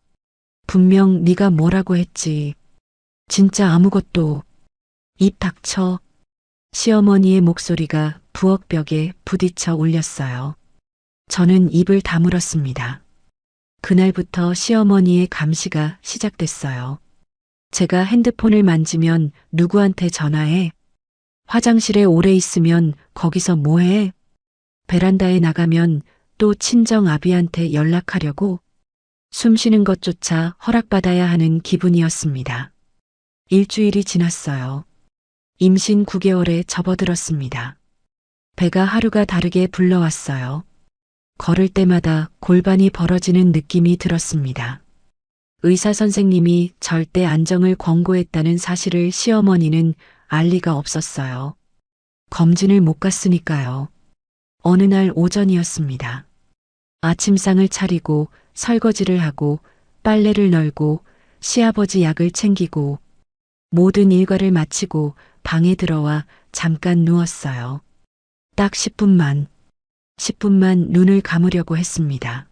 Speaker 2: 분명 네가 뭐라고 했지. 진짜 아무것도. 입 닥쳐. 시어머니의 목소리가 부엌벽에 부딪혀 울렸어요. 저는 입을 다물었습니다. 그날부터 시어머니의 감시가 시작됐어요. 제가 핸드폰을 만지면 누구한테 전화해? 화장실에 오래 있으면 거기서 뭐해? 베란다에 나가면 또 친정 아비한테 연락하려고? 숨 쉬는 것조차 허락받아야 하는 기분이었습니다. 일주일이 지났어요. 임신 9개월에 접어들었습니다. 배가 하루가 다르게 불러왔어요. 걸을 때마다 골반이 벌어지는 느낌이 들었습니다. 의사 선생님이 절대 안정을 권고했다는 사실을 시어머니는 알 리가 없었어요. 검진을 못 갔으니까요. 어느 날 오전이었습니다. 아침상을 차리고 설거지를 하고 빨래를 널고 시아버지 약을 챙기고 모든 일과를 마치고 방에 들어와 잠깐 누웠어요. 딱 10분만 눈을 감으려고 했습니다.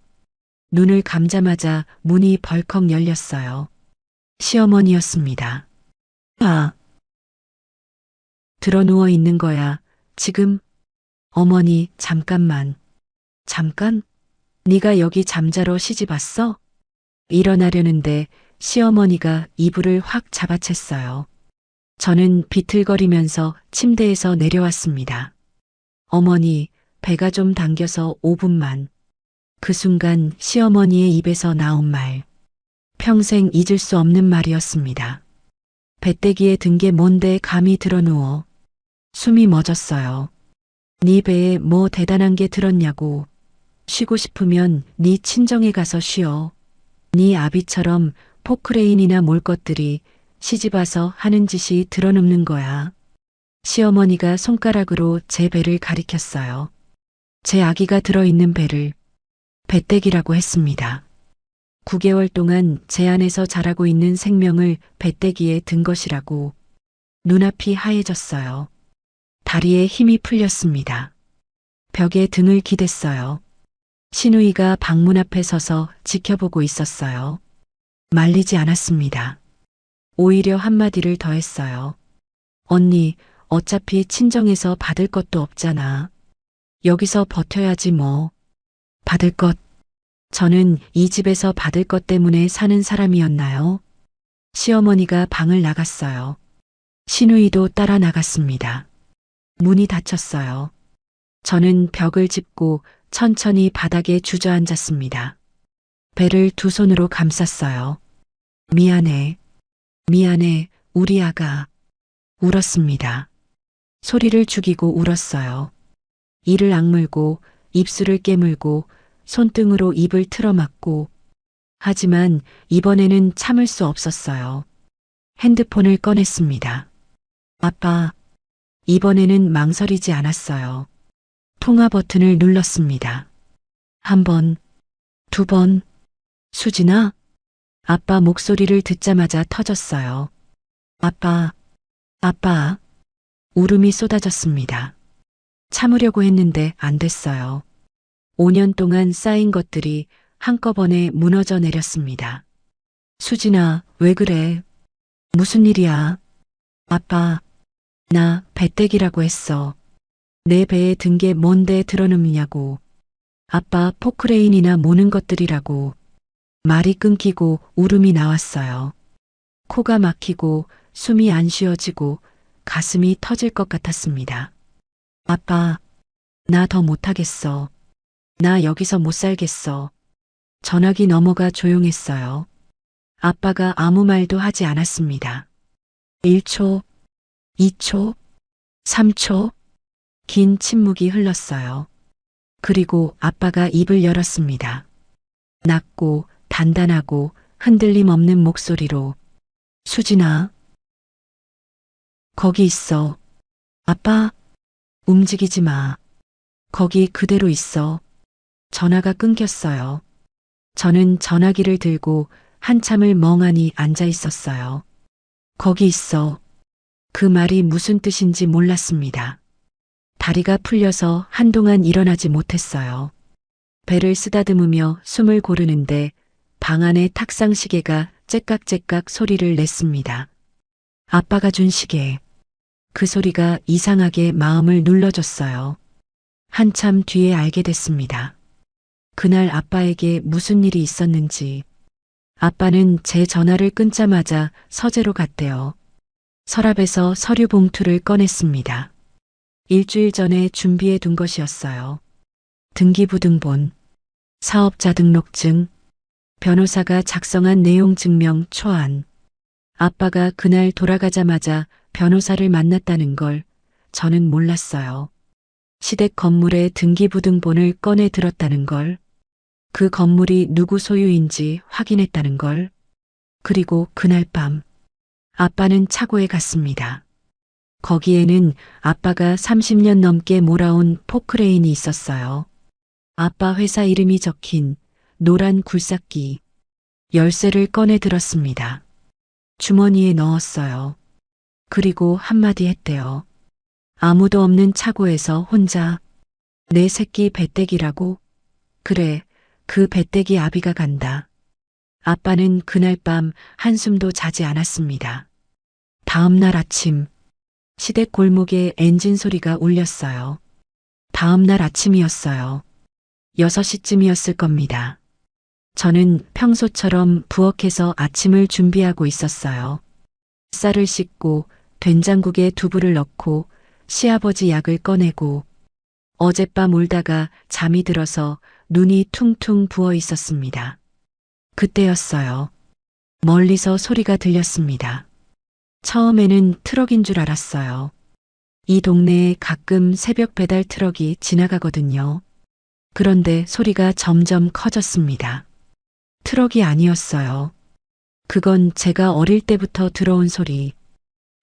Speaker 2: 눈을 감자마자 문이 벌컥 열렸어요. 시어머니였습니다. 들어 누워 있는 거야, 지금? 어머니, 잠깐만. 잠깐? 네가 여기 잠자러 시집 왔어? 일어나려는데 시어머니가 이불을 확 잡아챘어요. 저는 비틀거리면서 침대에서 내려왔습니다. 어머니, 배가 좀 당겨서 5분만. 그 순간 시어머니의 입에서 나온 말. 평생 잊을 수 없는 말이었습니다. 배때기에 든 게 뭔데 감히 들어 누워. 숨이 멎었어요. 네 배에 뭐 대단한 게 들었냐고. 쉬고 싶으면 네 친정에 가서 쉬어. 네 아비처럼 포크레인이나 몰 것들이 시집와서 하는 짓이 들어눕는 거야. 시어머니가 손가락으로 제 배를 가리켰어요. 제 아기가 들어있는 배를 배때기라고 했습니다. 9개월 동안 제 안에서 자라고 있는 생명을 배때기에 든 것이라고. 눈앞이 하얘졌어요. 다리에 힘이 풀렸습니다. 벽에 등을 기댔어요. 시누이가 방문 앞에 서서 지켜보고 있었어요. 말리지 않았습니다. 오히려 한마디를 더 했어요. 언니, 어차피 친정에서 받을 것도 없잖아. 여기서 버텨야지 뭐. 받을 것. 저는 이 집에서 받을 것 때문에 사는 사람이었나요? 시어머니가 방을 나갔어요. 시누이도 따라 나갔습니다. 문이 닫혔어요. 저는 벽을 짚고 천천히 바닥에 주저앉았습니다. 배를 두 손으로 감쌌어요. 미안해. 미안해, 우리 아가. 울었습니다. 소리를 죽이고 울었어요. 이를 악물고 입술을 깨물고 손등으로 입을 틀어막고. 하지만 이번에는 참을 수 없었어요. 핸드폰을 꺼냈습니다. 아빠. 이번에는 망설이지 않았어요. 통화 버튼을 눌렀습니다. 한 번, 두 번. 수진아? 아빠 목소리를 듣자마자 터졌어요. 아빠, 아빠. 울음이 쏟아졌습니다. 참으려고 했는데 안 됐어요. 5년 동안 쌓인 것들이 한꺼번에 무너져 내렸습니다. 수진아, 왜 그래? 무슨 일이야? 아빠, 나 배때기라고 했어. 내 배에 든 게 뭔데 들어눕냐고. 아빠 포크레인이나 모는 것들이라고. 말이 끊기고 울음이 나왔어요. 코가 막히고 숨이 안 쉬어지고 가슴이 터질 것 같았습니다. 아빠, 나 더 못하겠어. 나 여기서 못 살겠어. 전화기 넘어가 조용했어요. 아빠가 아무 말도 하지 않았습니다. 1초, 2초, 3초. 긴 침묵이 흘렀어요. 그리고 아빠가 입을 열었습니다. 낮고 단단하고 흔들림 없는 목소리로. 수진아. 거기 있어. 아빠. 움직이지 마. 거기 그대로 있어. 전화가 끊겼어요. 저는 전화기를 들고 한참을 멍하니 앉아 있었어요. 거기 있어. 그 말이 무슨 뜻인지 몰랐습니다. 다리가 풀려서 한동안 일어나지 못했어요. 배를 쓰다듬으며 숨을 고르는데 방 안의 탁상 시계가 째깍째깍 소리를 냈습니다. 아빠가 준 시계. 그 소리가 이상하게 마음을 눌러줬어요. 한참 뒤에 알게 됐습니다. 그날 아빠에게 무슨 일이 있었는지. 아빠는 제 전화를 끊자마자 서재로 갔대요. 서랍에서 서류 봉투를 꺼냈습니다. 일주일 전에 준비해 둔 것이었어요. 등기부등본, 사업자 등록증, 변호사가 작성한 내용 증명 초안. 아빠가 그날 돌아가자마자 변호사를 만났다는 걸 저는 몰랐어요. 시댁 건물의 등기부등본을 꺼내 들었다는 걸, 그 건물이 누구 소유인지 확인했다는 걸, 그리고 그날 밤 아빠는 차고에 갔습니다. 거기에는 아빠가 30년 넘게 몰아온 포크레인이 있었어요. 아빠 회사 이름이 적힌 노란 굴삭기. 열쇠를 꺼내 들었습니다. 주머니에 넣었어요. 그리고 한마디 했대요. 아무도 없는 차고에서 혼자 내 새끼 배때기라고? 그래, 그 배때기 아비가 간다. 아빠는 그날 밤 한숨도 자지 않았습니다. 다음 날 아침, 시댁 골목에 엔진 소리가 울렸어요. 다음 날 아침이었어요. 6시쯤이었을 겁니다. 저는 평소처럼 부엌에서 아침을 준비하고 있었어요. 쌀을 씻고 된장국에 두부를 넣고 시아버지 약을 꺼내고 어젯밤 울다가 잠이 들어서 눈이 퉁퉁 부어 있었습니다. 그때였어요. 멀리서 소리가 들렸습니다. 처음에는 트럭인 줄 알았어요. 이 동네에 가끔 새벽 배달 트럭이 지나가거든요. 그런데 소리가 점점 커졌습니다. 트럭이 아니었어요. 그건 제가 어릴 때부터 들어온 소리.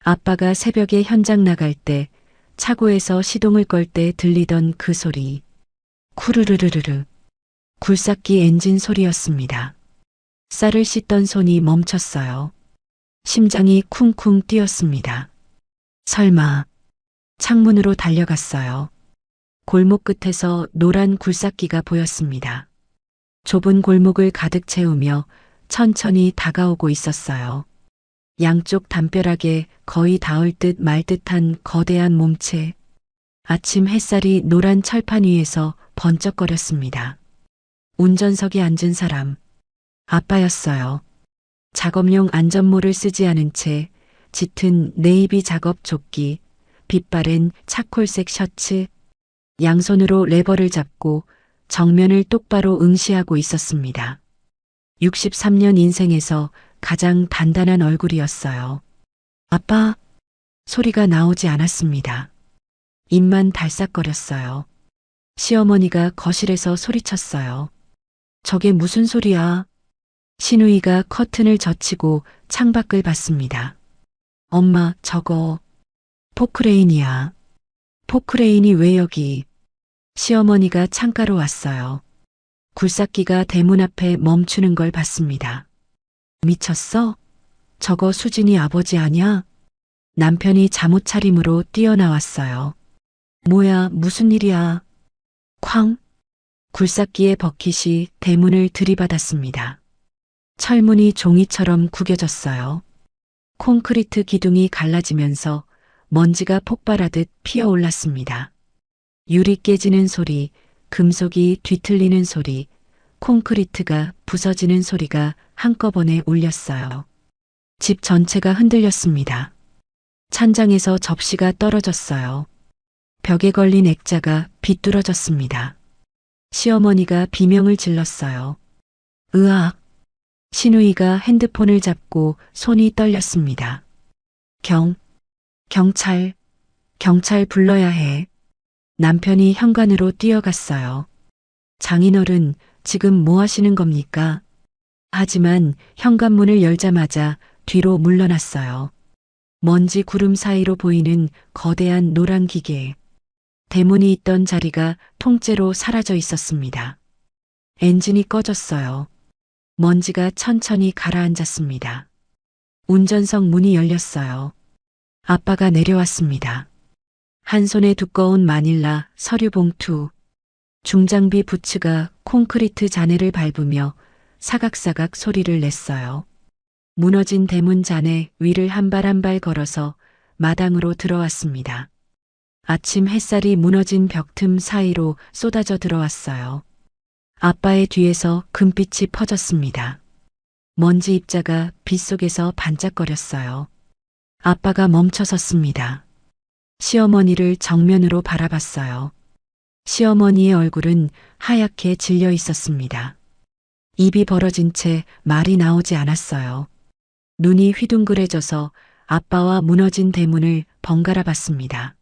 Speaker 2: 아빠가 새벽에 현장 나갈 때 차고에서 시동을 걸 때 들리던 그 소리. 쿠르르르르르. 굴삭기 엔진 소리였습니다. 쌀을 씻던 손이 멈췄어요. 심장이 쿵쿵 뛰었습니다. 설마 창문으로 달려갔어요. 골목 끝에서 노란 굴삭기가 보였습니다. 좁은 골목을 가득 채우며 천천히 다가오고 있었어요. 양쪽 담벼락에 거의 닿을 듯 말 듯한 거대한 몸체. 아침 햇살이 노란 철판 위에서 번쩍거렸습니다. 운전석에 앉은 사람. 아빠였어요. 작업용 안전모를 쓰지 않은 채 짙은 네이비 작업 조끼, 빛바랜 차콜색 셔츠, 양손으로 레버를 잡고 정면을 똑바로 응시하고 있었습니다. 63년 인생에서 가장 단단한 얼굴이었어요. 아빠, 소리가 나오지 않았습니다. 입만 달싹거렸어요. 시어머니가 거실에서 소리쳤어요. 저게 무슨 소리야? 신우이가 커튼을 젖히고 창밖을 봤습니다. 엄마, 저거 포크레인이야. 포크레인이 왜 여기? 시어머니가 창가로 왔어요. 굴삭기가 대문 앞에 멈추는 걸 봤습니다. 미쳤어? 저거 수진이 아버지 아냐? 남편이 잠옷 차림으로 뛰어나왔어요. 뭐야, 무슨 일이야? 쾅! 굴삭기의 버킷이 대문을 들이받았습니다. 철문이 종이처럼 구겨졌어요. 콘크리트 기둥이 갈라지면서 먼지가 폭발하듯 피어올랐습니다. 유리 깨지는 소리, 금속이 뒤틀리는 소리, 콘크리트가 부서지는 소리가 한꺼번에 울렸어요. 집 전체가 흔들렸습니다. 찬장에서 접시가 떨어졌어요. 벽에 걸린 액자가 비뚤어졌습니다. 시어머니가 비명을 질렀어요. 으악! 신우이가 핸드폰을 잡고 손이 떨렸습니다. 경찰 불러야 해. 남편이 현관으로 뛰어갔어요. 장인어른, 지금 뭐 하시는 겁니까? 하지만 현관문을 열자마자 뒤로 물러났어요. 먼지 구름 사이로 보이는 거대한 노란 기계. 대문이 있던 자리가 통째로 사라져 있었습니다. 엔진이 꺼졌어요. 먼지가 천천히 가라앉았습니다. 운전석 문이 열렸어요. 아빠가 내려왔습니다. 한 손에 두꺼운 마닐라 서류 봉투, 중장비 부츠가 콘크리트 잔해를 밟으며 사각사각 소리를 냈어요. 무너진 대문 잔해 위를 한 발 한 발 걸어서 마당으로 들어왔습니다. 아침 햇살이 무너진 벽틈 사이로 쏟아져 들어왔어요. 아빠의 뒤에서 금빛이 퍼졌습니다. 먼지 입자가 빗속에서 반짝거렸어요. 아빠가 멈춰 섰습니다. 시어머니를 정면으로 바라봤어요. 시어머니의 얼굴은 하얗게 질려 있었습니다. 입이 벌어진 채 말이 나오지 않았어요. 눈이 휘둥그레져서 아빠와 무너진 대문을 번갈아 봤습니다.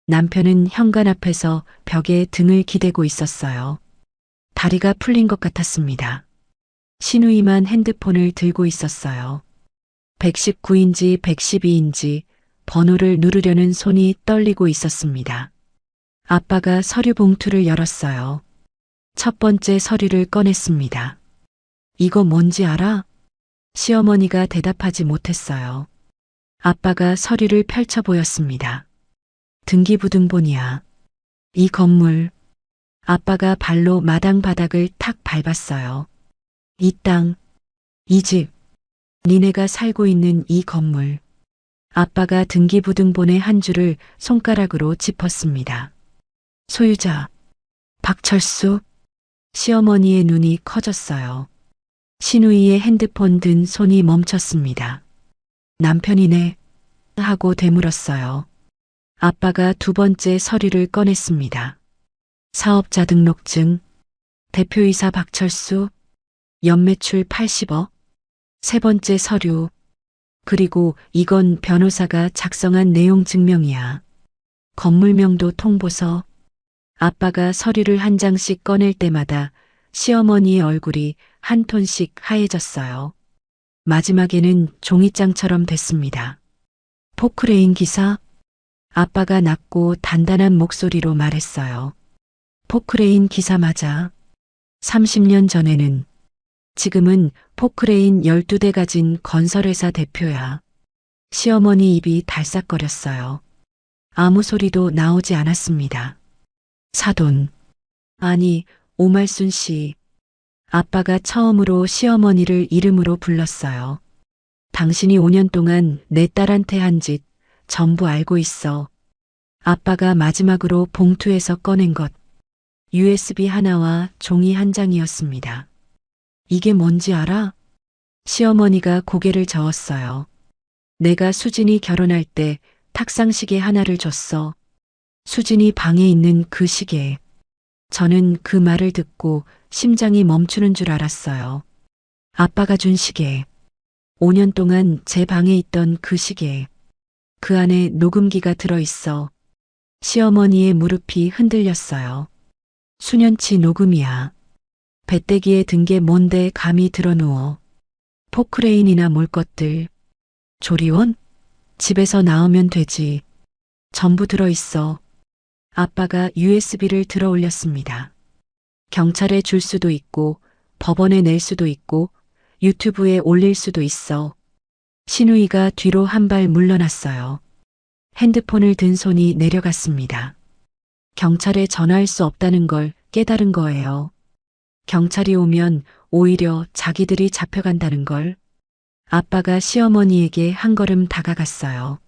Speaker 2: 남편은 현관 앞에서 벽에 등을 기대고 있었어요. 다리가 풀린 것 같았습니다. 시누이만 핸드폰을 들고 있었어요. 119인지 112인지 번호를 누르려는 손이 떨리고 있었습니다. 아빠가 서류 봉투를 열었어요. 첫 번째 서류를 꺼냈습니다. 이거 뭔지 알아? 시어머니가 대답하지 못했어요. 아빠가 서류를 펼쳐 보였습니다. 등기부등본이야. 이 건물. 아빠가 발로 마당 바닥을 탁 밟았어요. 이 땅, 이 집, 니네가 살고 있는 이 건물. 아빠가 등기부등본의 한 줄을 손가락으로 짚었습니다. 소유자, 박철수. 시어머니의 눈이 커졌어요. 시누이의 핸드폰 든 손이 멈췄습니다. 남편이네 하고 되물었어요. 아빠가 두 번째 서류를 꺼냈습니다. 사업자 등록증, 대표이사 박철수, 연매출 80억, 세 번째 서류, 그리고 이건 변호사가 작성한 내용 증명이야. 건물명도 통보서. 아빠가 서류를 한 장씩 꺼낼 때마다 시어머니의 얼굴이 한 톤씩 하얘졌어요. 마지막에는 종이장처럼 됐습니다. 포크레인 기사? 아빠가 낮고 단단한 목소리로 말했어요. 포크레인 기사 맞아. 30년 전에는. 지금은 포크레인 12대 가진 건설회사 대표야. 시어머니 입이 달싹거렸어요. 아무 소리도 나오지 않았습니다. 사돈. 아니, 오말순 씨. 아빠가 처음으로 시어머니를 이름으로 불렀어요. 당신이 5년 동안 내 딸한테 한 짓 전부 알고 있어. 아빠가 마지막으로 봉투에서 꺼낸 것. USB 하나와 종이 한 장이었습니다. 이게 뭔지 알아? 시어머니가 고개를 저었어요. 내가 수진이 결혼할 때 탁상시계 하나를 줬어. 수진이 방에 있는 그 시계. 저는 그 말을 듣고 심장이 멈추는 줄 알았어요. 아빠가 준 시계. 5년 동안 제 방에 있던 그 시계. 그 안에 녹음기가 들어있어. 시어머니의 무릎이 흔들렸어요. 수년치 녹음이야. 배때기에 든 게 뭔데 감히 드러누워. 포크레인이나 몰 것들. 조리원? 집에서 나오면 되지. 전부 들어있어. 아빠가 USB를 들어 올렸습니다. 경찰에 줄 수도 있고, 법원에 낼 수도 있고, 유튜브에 올릴 수도 있어. 시누이가 뒤로 한 발 물러났어요. 핸드폰을 든 손이 내려갔습니다. 경찰에 전화할 수 없다는 걸 깨달은 거예요. 경찰이 오면 오히려 자기들이 잡혀간다는 걸. 아빠가 시어머니에게 한 걸음 다가갔어요.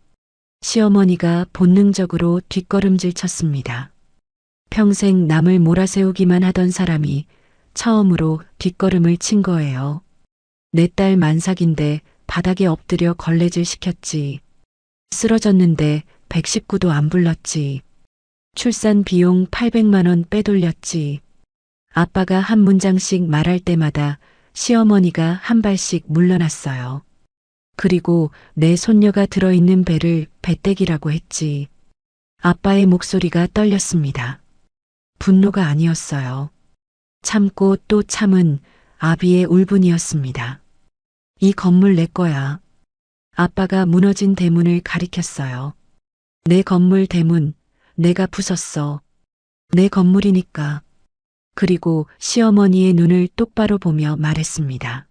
Speaker 2: 시어머니가 본능적으로 뒷걸음질 쳤습니다. 평생 남을 몰아세우기만 하던 사람이 처음으로 뒷걸음을 친 거예요. 내 딸 만삭인데 바닥에 엎드려 걸레질 시켰지. 쓰러졌는데 119도 안 불렀지. 출산 비용 800만 원 빼돌렸지. 아빠가 한 문장씩 말할 때마다 시어머니가 한 발씩 물러났어요. 그리고 내 손녀가 들어있는 배를 배때기라고 했지. 아빠의 목소리가 떨렸습니다. 분노가 아니었어요. 참고 또 참은 아비의 울분이었습니다. 이 건물 내 거야. 아빠가 무너진 대문을 가리켰어요. 내 건물 대문, 내가 부쉈어. 내 건물이니까. 그리고 시어머니의 눈을 똑바로 보며 말했습니다.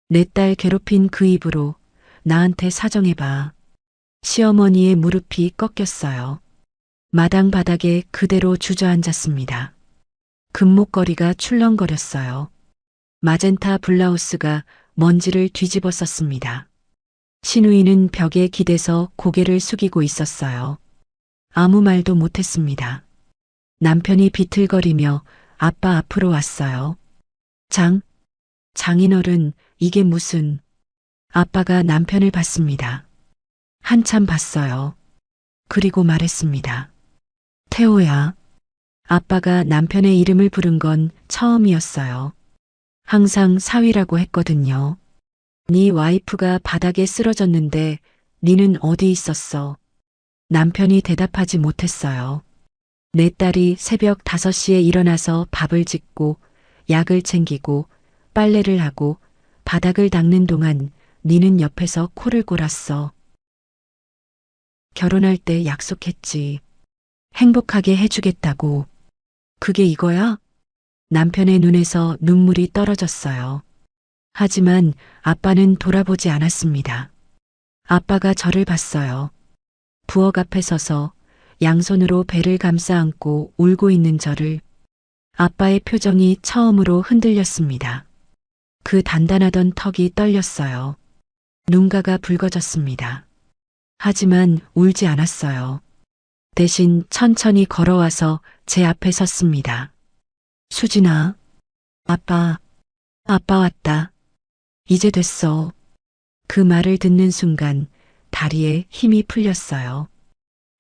Speaker 2: 내 딸 괴롭힌 그 입으로 나한테 사정해봐. 시어머니의 무릎이 꺾였어요. 마당 바닥에 그대로 주저앉았습니다. 금목걸이가 출렁거렸어요. 마젠타 블라우스가 먼지를 뒤집어 썼습니다. 시누이는 벽에 기대서 고개를 숙이고 있었어요. 아무 말도 못했습니다. 남편이 비틀거리며 아빠 앞으로 왔어요. 장인어른, 이게 무슨... 아빠가 남편을 봤습니다. 한참 봤어요. 그리고 말했습니다. 태호야. 아빠가 남편의 이름을 부른 건 처음이었어요. 항상 사위라고 했거든요. 네 와이프가 바닥에 쓰러졌는데 니는 어디 있었어? 남편이 대답하지 못했어요. 내 딸이 새벽 5시에 일어나서 밥을 짓고 약을 챙기고 빨래를 하고 바닥을 닦는 동안 니는 옆에서 코를 골았어. 결혼할 때 약속했지. 행복하게 해주겠다고. 그게 이거야? 남편의 눈에서 눈물이 떨어졌어요. 하지만 아빠는 돌아보지 않았습니다. 아빠가 저를 봤어요. 부엌 앞에 서서 양손으로 배를 감싸 안고 울고 있는 저를. 아빠의 표정이 처음으로 흔들렸습니다. 그 단단하던 턱이 떨렸어요. 눈가가 붉어졌습니다. 하지만 울지 않았어요. 대신 천천히 걸어와서 제 앞에 섰습니다. 수진아, 아빠 왔다. 이제 됐어. 그 말을 듣는 순간 다리에 힘이 풀렸어요.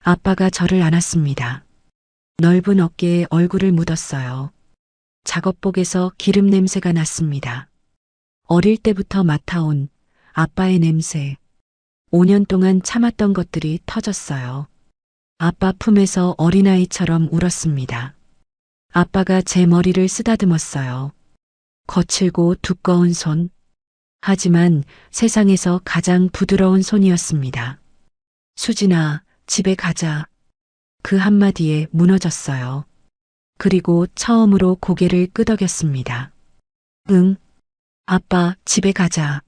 Speaker 2: 아빠가 저를 안았습니다. 넓은 어깨에 얼굴을 묻었어요. 작업복에서 기름 냄새가 났습니다. 어릴 때부터 맡아온 아빠의 냄새. 5년 동안 참았던 것들이 터졌어요. 아빠 품에서 어린아이처럼 울었습니다. 아빠가 제 머리를 쓰다듬었어요. 거칠고 두꺼운 손. 하지만 세상에서 가장 부드러운 손이었습니다. 수진아, 집에 가자. 그 한마디에 무너졌어요. 그리고 처음으로 고개를 끄덕였습니다. 응. 아빠, 집에 가자.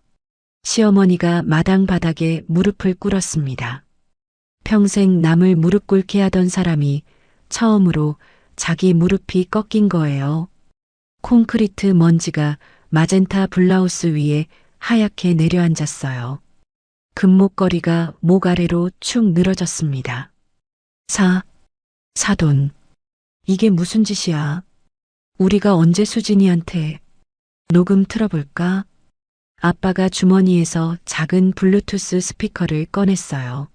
Speaker 2: 시어머니가 마당 바닥에 무릎을 꿇었습니다. 평생 남을 무릎 꿇게 하던 사람이 처음으로 자기 무릎이 꺾인 거예요. 콘크리트 먼지가 마젠타 블라우스 위에 하얗게 내려앉았어요. 금목걸이가 목 아래로 축 늘어졌습니다. 사돈. 이게 무슨 짓이야? 우리가 언제 수진이한테 녹음 틀어볼까? 아빠가 주머니에서 작은 블루투스 스피커를 꺼냈어요.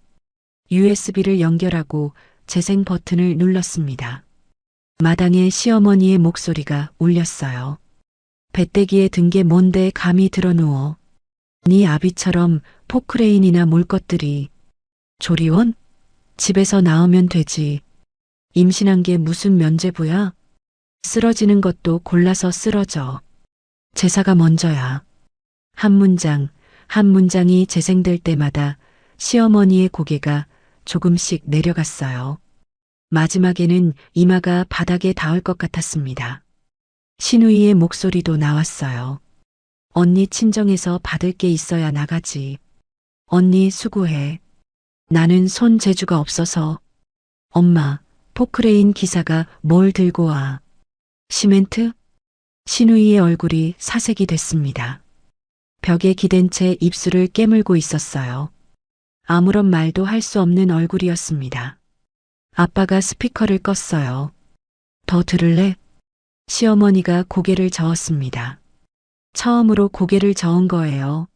Speaker 2: USB를 연결하고 재생 버튼을 눌렀습니다. 마당에 시어머니의 목소리가 울렸어요. 배때기에 든 게 뭔데 감히 드러누워. 네 아비처럼 포크레인이나 몰 것들이. 조리원? 집에서 나오면 되지. 임신한 게 무슨 면죄부야? 쓰러지는 것도 골라서 쓰러져. 제사가 먼저야. 한 문장, 한 문장이 재생될 때마다 시어머니의 고개가 조금씩 내려갔어요. 마지막에는 이마가 바닥에 닿을 것 같았습니다. 신우이의 목소리도 나왔어요. 언니 친정에서 받을 게 있어야 나가지. 언니 수고해. 나는 손 재주가 없어서. 엄마, 포크레인 기사가 뭘 들고 와. 시멘트? 신우이의 얼굴이 사색이 됐습니다. 벽에 기댄 채 입술을 깨물고 있었어요. 아무런 말도 할 수 없는 얼굴이었습니다. 아빠가 스피커를 껐어요. 더 들을래? 시어머니가 고개를 저었습니다. 처음으로 고개를 저은 거예요.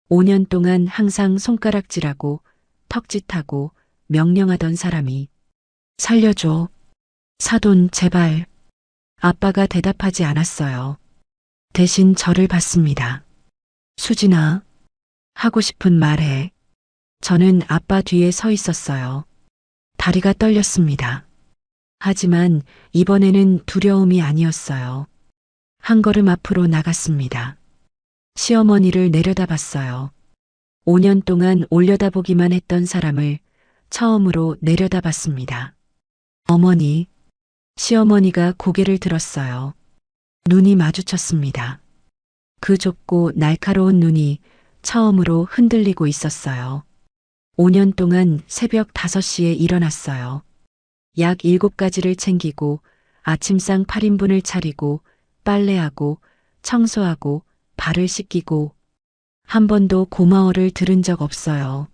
Speaker 2: 5년 동안 항상 손가락질하고 턱짓하고 명령하던 사람이. 살려줘. 사돈, 제발. 아빠가 대답하지 않았어요. 대신 저를 봤습니다. 수진아, 하고 싶은 말해. 저는 아빠 뒤에 서 있었어요. 다리가 떨렸습니다. 하지만 이번에는 두려움이 아니었어요. 한 걸음 앞으로 나갔습니다. 시어머니를 내려다봤어요. 5년 동안 올려다보기만 했던 사람을 처음으로 내려다봤습니다. 어머니, 시어머니가 고개를 들었어요. 눈이 마주쳤습니다. 그 좁고 날카로운 눈이 처음으로 흔들리고 있었어요. 5년 동안 새벽 5시에 일어났어요. 약 7가지를 챙기고 아침상 8인분을 차리고 빨래하고 청소하고 발을 씻기고 한 번도 고마워를 들은 적 없어요.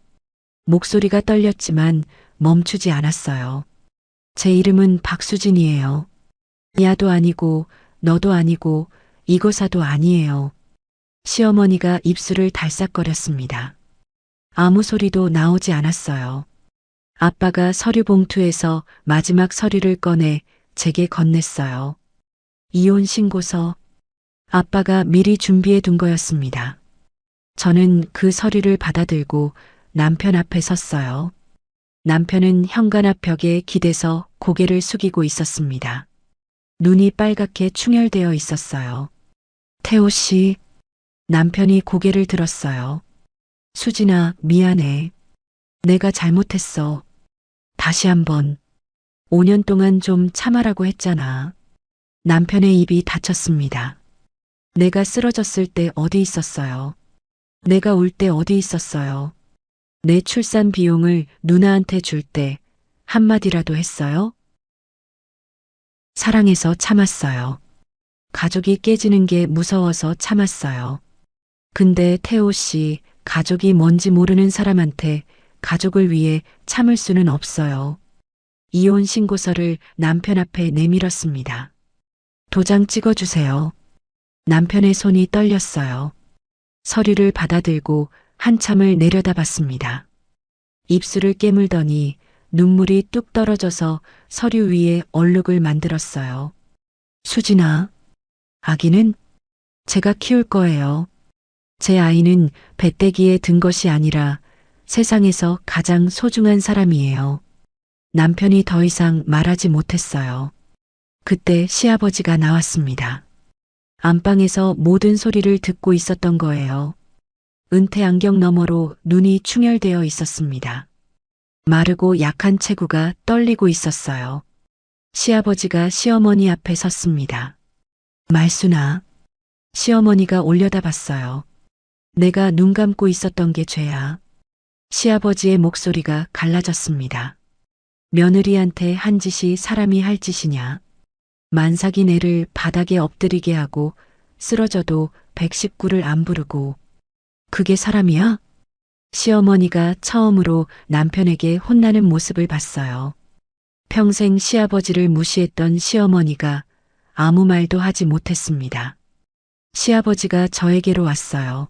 Speaker 2: 목소리가 떨렸지만 멈추지 않았어요. 제 이름은 박수진이에요. 야도 아니고 너도 아니고 이고사도 아니에요. 시어머니가 입술을 달싹거렸습니다. 아무 소리도 나오지 않았어요. 아빠가 서류 봉투에서 마지막 서류를 꺼내 제게 건넸어요. 이혼 신고서. 아빠가 미리 준비해 둔 거였습니다. 저는 그 서류를 받아들고 남편 앞에 섰어요. 남편은 현관 앞 벽에 기대서 고개를 숙이고 있었습니다. 눈이 빨갛게 충혈되어 있었어요. 태호 씨, 남편이 고개를 들었어요. 수진아, 미안해. 내가 잘못했어. 다시 한번. 5년 동안 좀 참아라고 했잖아. 남편의 입이 닫혔습니다. 내가 쓰러졌을 때 어디 있었어요? 내가 울 때 어디 있었어요? 내 출산 비용을 누나한테 줄 때 한마디라도 했어요? 사랑해서 참았어요. 가족이 깨지는 게 무서워서 참았어요. 근데 태호 씨, 가족이 뭔지 모르는 사람한테 가족을 위해 참을 수는 없어요. 이혼 신고서를 남편 앞에 내밀었습니다. 도장 찍어주세요. 남편의 손이 떨렸어요. 서류를 받아들고 한참을 내려다봤습니다. 입술을 깨물더니 눈물이 뚝 떨어져서 서류 위에 얼룩을 만들었어요. 수진아, 아기는 제가 키울 거예요. 제 아이는 배때기에 든 것이 아니라 세상에서 가장 소중한 사람이에요. 남편이 더 이상 말하지 못했어요. 그때 시아버지가 나왔습니다. 안방에서 모든 소리를 듣고 있었던 거예요. 은퇴 안경 너머로 눈이 충혈되어 있었습니다. 마르고 약한 체구가 떨리고 있었어요. 시아버지가 시어머니 앞에 섰습니다. 말순아, 시어머니가 올려다봤어요. 내가 눈 감고 있었던 게 죄야. 시아버지의 목소리가 갈라졌습니다. 며느리한테 한 짓이 사람이 할 짓이냐. 만삭인 애를 바닥에 엎드리게 하고 쓰러져도 119를 안 부르고 그게 사람이야? 시어머니가 처음으로 남편에게 혼나는 모습을 봤어요. 평생 시아버지를 무시했던 시어머니가 아무 말도 하지 못했습니다. 시아버지가 저에게로 왔어요.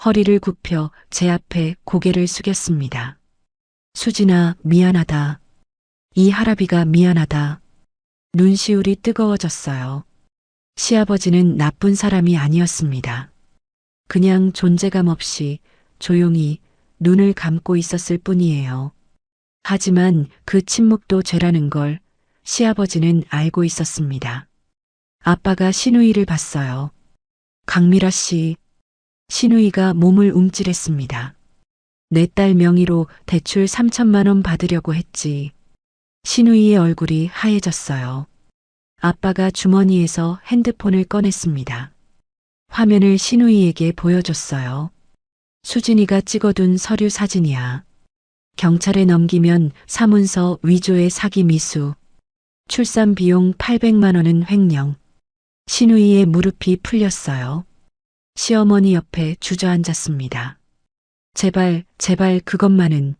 Speaker 2: 허리를 굽혀 제 앞에 고개를 숙였습니다. 수진아, 미안하다. 이 할아비가 미안하다. 눈시울이 뜨거워졌어요. 시아버지는 나쁜 사람이 아니었습니다. 그냥 존재감 없이 조용히 눈을 감고 있었을 뿐이에요. 하지만 그 침묵도 죄라는 걸 시아버지는 알고 있었습니다. 아빠가 신우이를 봤어요. 강미라 씨, 신우이가 몸을 움찔했습니다. 내 딸 명의로 대출 3천만 원 받으려고 했지. 신우이의 얼굴이 하얘졌어요. 아빠가 주머니에서 핸드폰을 꺼냈습니다. 화면을 신우이에게 보여줬어요. 수진이가 찍어둔 서류 사진이야. 경찰에 넘기면 사문서 위조의 사기 미수. 출산 비용 800만 원은 횡령. 신우이의 무릎이 풀렸어요. 시어머니 옆에 주저앉았습니다. 제발, 제발 그것만은.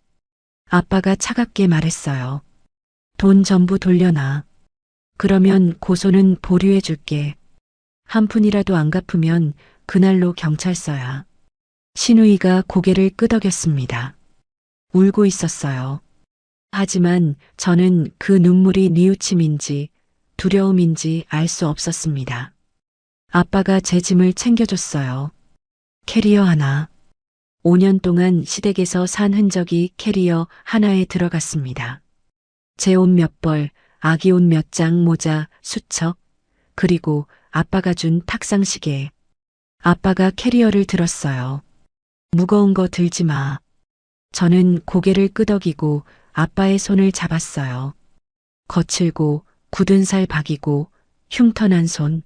Speaker 2: 아빠가 차갑게 말했어요. 돈 전부 돌려놔. 그러면 고소는 보류해 줄게. 한 푼이라도 안 갚으면 그날로 경찰서야. 신우이가 고개를 끄덕였습니다. 울고 있었어요. 하지만 저는 그 눈물이 뉘우침인지 두려움인지 알 수 없었습니다. 아빠가 제 짐을 챙겨줬어요. 캐리어 하나. 5년 동안 시댁에서 산 흔적이 캐리어 하나에 들어갔습니다. 제 옷 몇 벌, 아기 옷 몇 장, 모자, 수첩, 그리고 아빠가 준 탁상시계. 아빠가 캐리어를 들었어요. 무거운 거 들지 마. 저는 고개를 끄덕이고 아빠의 손을 잡았어요. 거칠고 굳은 살 박이고 흉터난 손.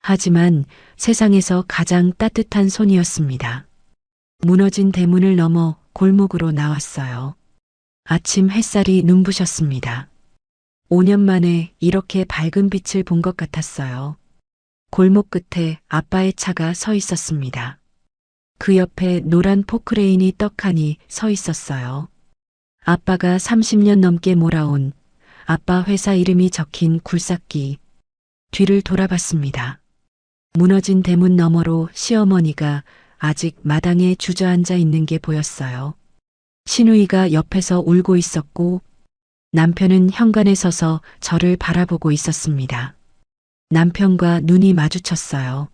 Speaker 2: 하지만 세상에서 가장 따뜻한 손이었습니다. 무너진 대문을 넘어 골목으로 나왔어요. 아침 햇살이 눈부셨습니다. 5년 만에 이렇게 밝은 빛을 본 것 같았어요. 골목 끝에 아빠의 차가 서 있었습니다. 그 옆에 노란 포크레인이 떡하니 서 있었어요. 아빠가 30년 넘게 몰아온 아빠 회사 이름이 적힌 굴삭기. 뒤를 돌아봤습니다. 무너진 대문 너머로 시어머니가 아직 마당에 주저앉아 있는 게 보였어요. 신우이가 옆에서 울고 있었고 남편은 현관에 서서 저를 바라보고 있었습니다. 남편과 눈이 마주쳤어요.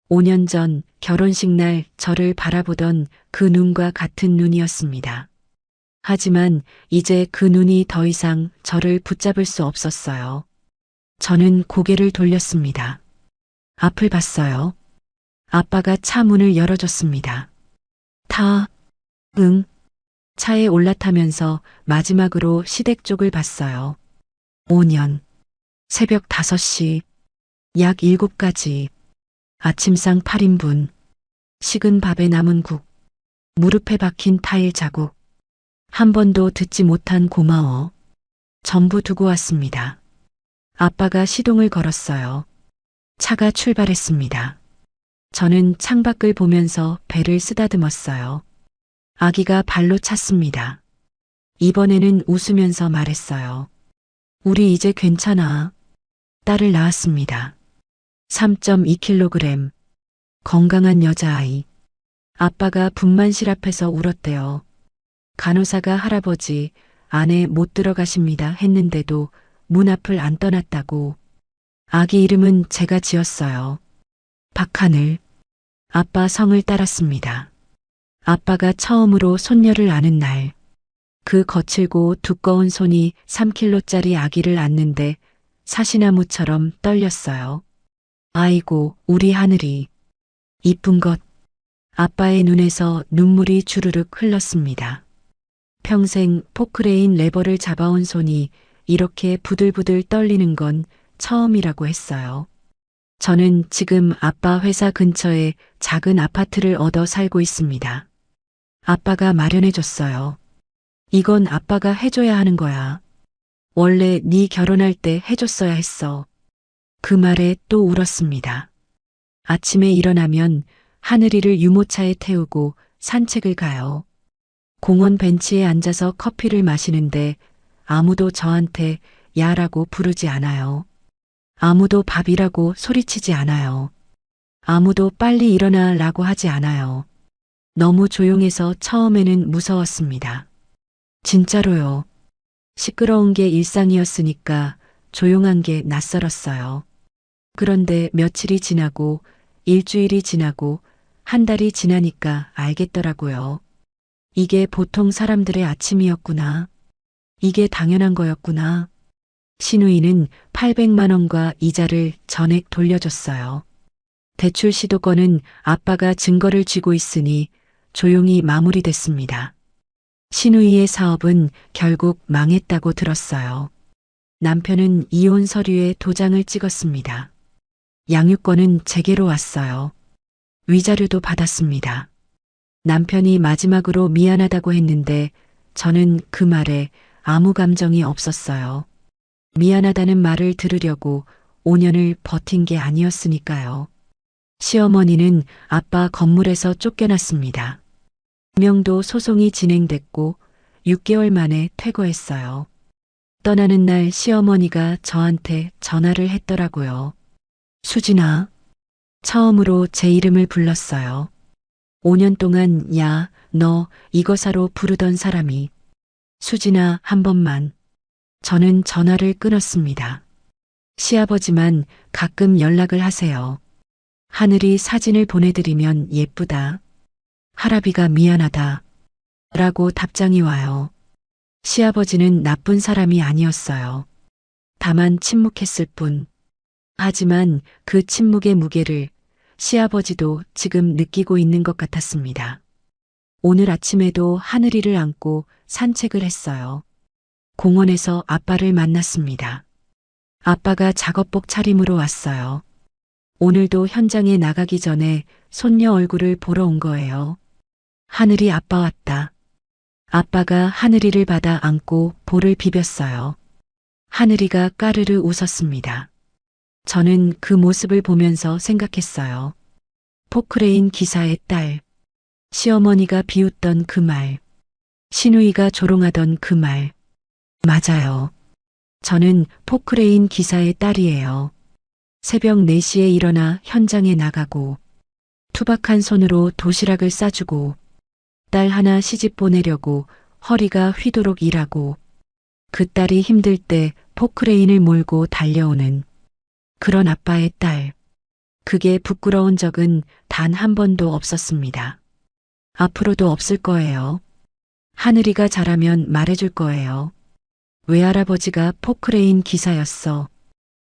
Speaker 2: 5년 전 결혼식 날 저를 바라보던 그 눈과 같은 눈이었습니다. 하지만 이제 그 눈이 더 이상 저를 붙잡을 수 없었어요. 저는 고개를 돌렸습니다. 앞을 봤어요. 아빠가 차 문을 열어줬습니다. 응. 차에 올라타면서 마지막으로 시댁 쪽을 봤어요. 5년. 새벽 5시. 약 7가지. 아침상 8인분. 식은 밥에 남은 국. 무릎에 박힌 타일 자국. 한 번도 듣지 못한 고마워. 전부 두고 왔습니다. 아빠가 시동을 걸었어요. 차가 출발했습니다. 저는 창밖을 보면서 배를 쓰다듬었어요. 아기가 발로 찼습니다. 이번에는 웃으면서 말했어요. 우리 이제 괜찮아. 딸을 낳았습니다. 3.2kg. 건강한 여자아이. 아빠가 분만실 앞에서 울었대요. 간호사가 할아버지, 안에 못 들어가십니다 했는데도 문 앞을 안 떠났다고. 아기 이름은 제가 지었어요. 박하늘. 아빠 성을 따랐습니다. 아빠가 처음으로 손녀를 안은 날, 그 거칠고 두꺼운 손이 3kg짜리 아기를 안는데 사시나무처럼 떨렸어요. 아이고, 우리 하늘이. 이쁜 것. 아빠의 눈에서 눈물이 주르륵 흘렀습니다. 평생 포크레인 레버를 잡아온 손이 이렇게 부들부들 떨리는 건 처음이라고 했어요. 저는 지금 아빠 회사 근처에 작은 아파트를 얻어 살고 있습니다. 아빠가 마련해줬어요. 이건 아빠가 해줘야 하는 거야. 원래 네 결혼할 때 해줬어야 했어. 그 말에 또 울었습니다. 아침에 일어나면 하늘이를 유모차에 태우고 산책을 가요. 공원 벤치에 앉아서 커피를 마시는데 아무도 저한테 야라고 부르지 않아요. 아무도 밥이라고 소리치지 않아요. 아무도 빨리 일어나라고 하지 않아요. 너무 조용해서 처음에는 무서웠습니다. 진짜로요. 시끄러운 게 일상이었으니까 조용한 게 낯설었어요. 그런데 며칠이 지나고 일주일이 지나고 한 달이 지나니까 알겠더라고요. 이게 보통 사람들의 아침이었구나. 이게 당연한 거였구나. 신우이는 800만 원과 이자를 전액 돌려줬어요. 대출 시도권은 아빠가 증거를 쥐고 있으니 조용히 마무리됐습니다. 신우이의 사업은 결국 망했다고 들었어요. 남편은 이혼 서류에 도장을 찍었습니다. 양육권은 제게로 왔어요. 위자료도 받았습니다. 남편이 마지막으로 미안하다고 했는데 저는 그 말에 아무 감정이 없었어요. 미안하다는 말을 들으려고 5년을 버틴 게 아니었으니까요. 시어머니는 아빠 건물에서 쫓겨났습니다. 명도 소송이 진행됐고 6개월 만에 퇴거했어요. 떠나는 날 시어머니가 저한테 전화를 했더라고요. 수진아. 처음으로 제 이름을 불렀어요. 5년 동안 야, 너 이거사로 부르던 사람이. 수진아 한 번만. 저는 전화를 끊었습니다. 시아버지만 가끔 연락을 하세요. 하늘이 사진을 보내드리면 예쁘다. 할아비가 미안하다. 라고 답장이 와요. 시아버지는 나쁜 사람이 아니었어요. 다만 침묵했을 뿐. 하지만 그 침묵의 무게를 시아버지도 지금 느끼고 있는 것 같았습니다. 오늘 아침에도 하늘이를 안고 산책을 했어요. 공원에서 아빠를 만났습니다. 아빠가 작업복 차림으로 왔어요. 오늘도 현장에 나가기 전에 손녀 얼굴을 보러 온 거예요. 하늘이 아빠 왔다. 아빠가 하늘이를 받아 안고 볼을 비볐어요. 하늘이가 까르르 웃었습니다. 저는 그 모습을 보면서 생각했어요. 포크레인 기사의 딸. 시어머니가 비웃던 그 말. 신우이가 조롱하던 그 말. 맞아요. 저는 포크레인 기사의 딸이에요. 새벽 4시에 일어나 현장에 나가고 투박한 손으로 도시락을 싸주고 딸 하나 시집 보내려고 허리가 휘도록 일하고 그 딸이 힘들 때 포크레인을 몰고 달려오는 그런 아빠의 딸. 그게 부끄러운 적은 단 한 번도 없었습니다. 앞으로도 없을 거예요. 하늘이가 잘하면 말해줄 거예요. 외할아버지가 포크레인 기사였어.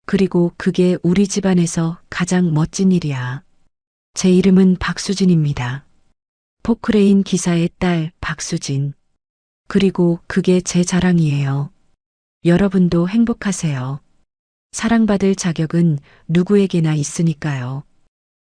Speaker 2: 그리고 그게 우리 집안에서 가장 멋진 일이야. 제 이름은 박수진입니다. 포크레인 기사의 딸 박수진. 그리고 그게 제 자랑이에요. 여러분도 행복하세요. 사랑받을 자격은 누구에게나 있으니까요.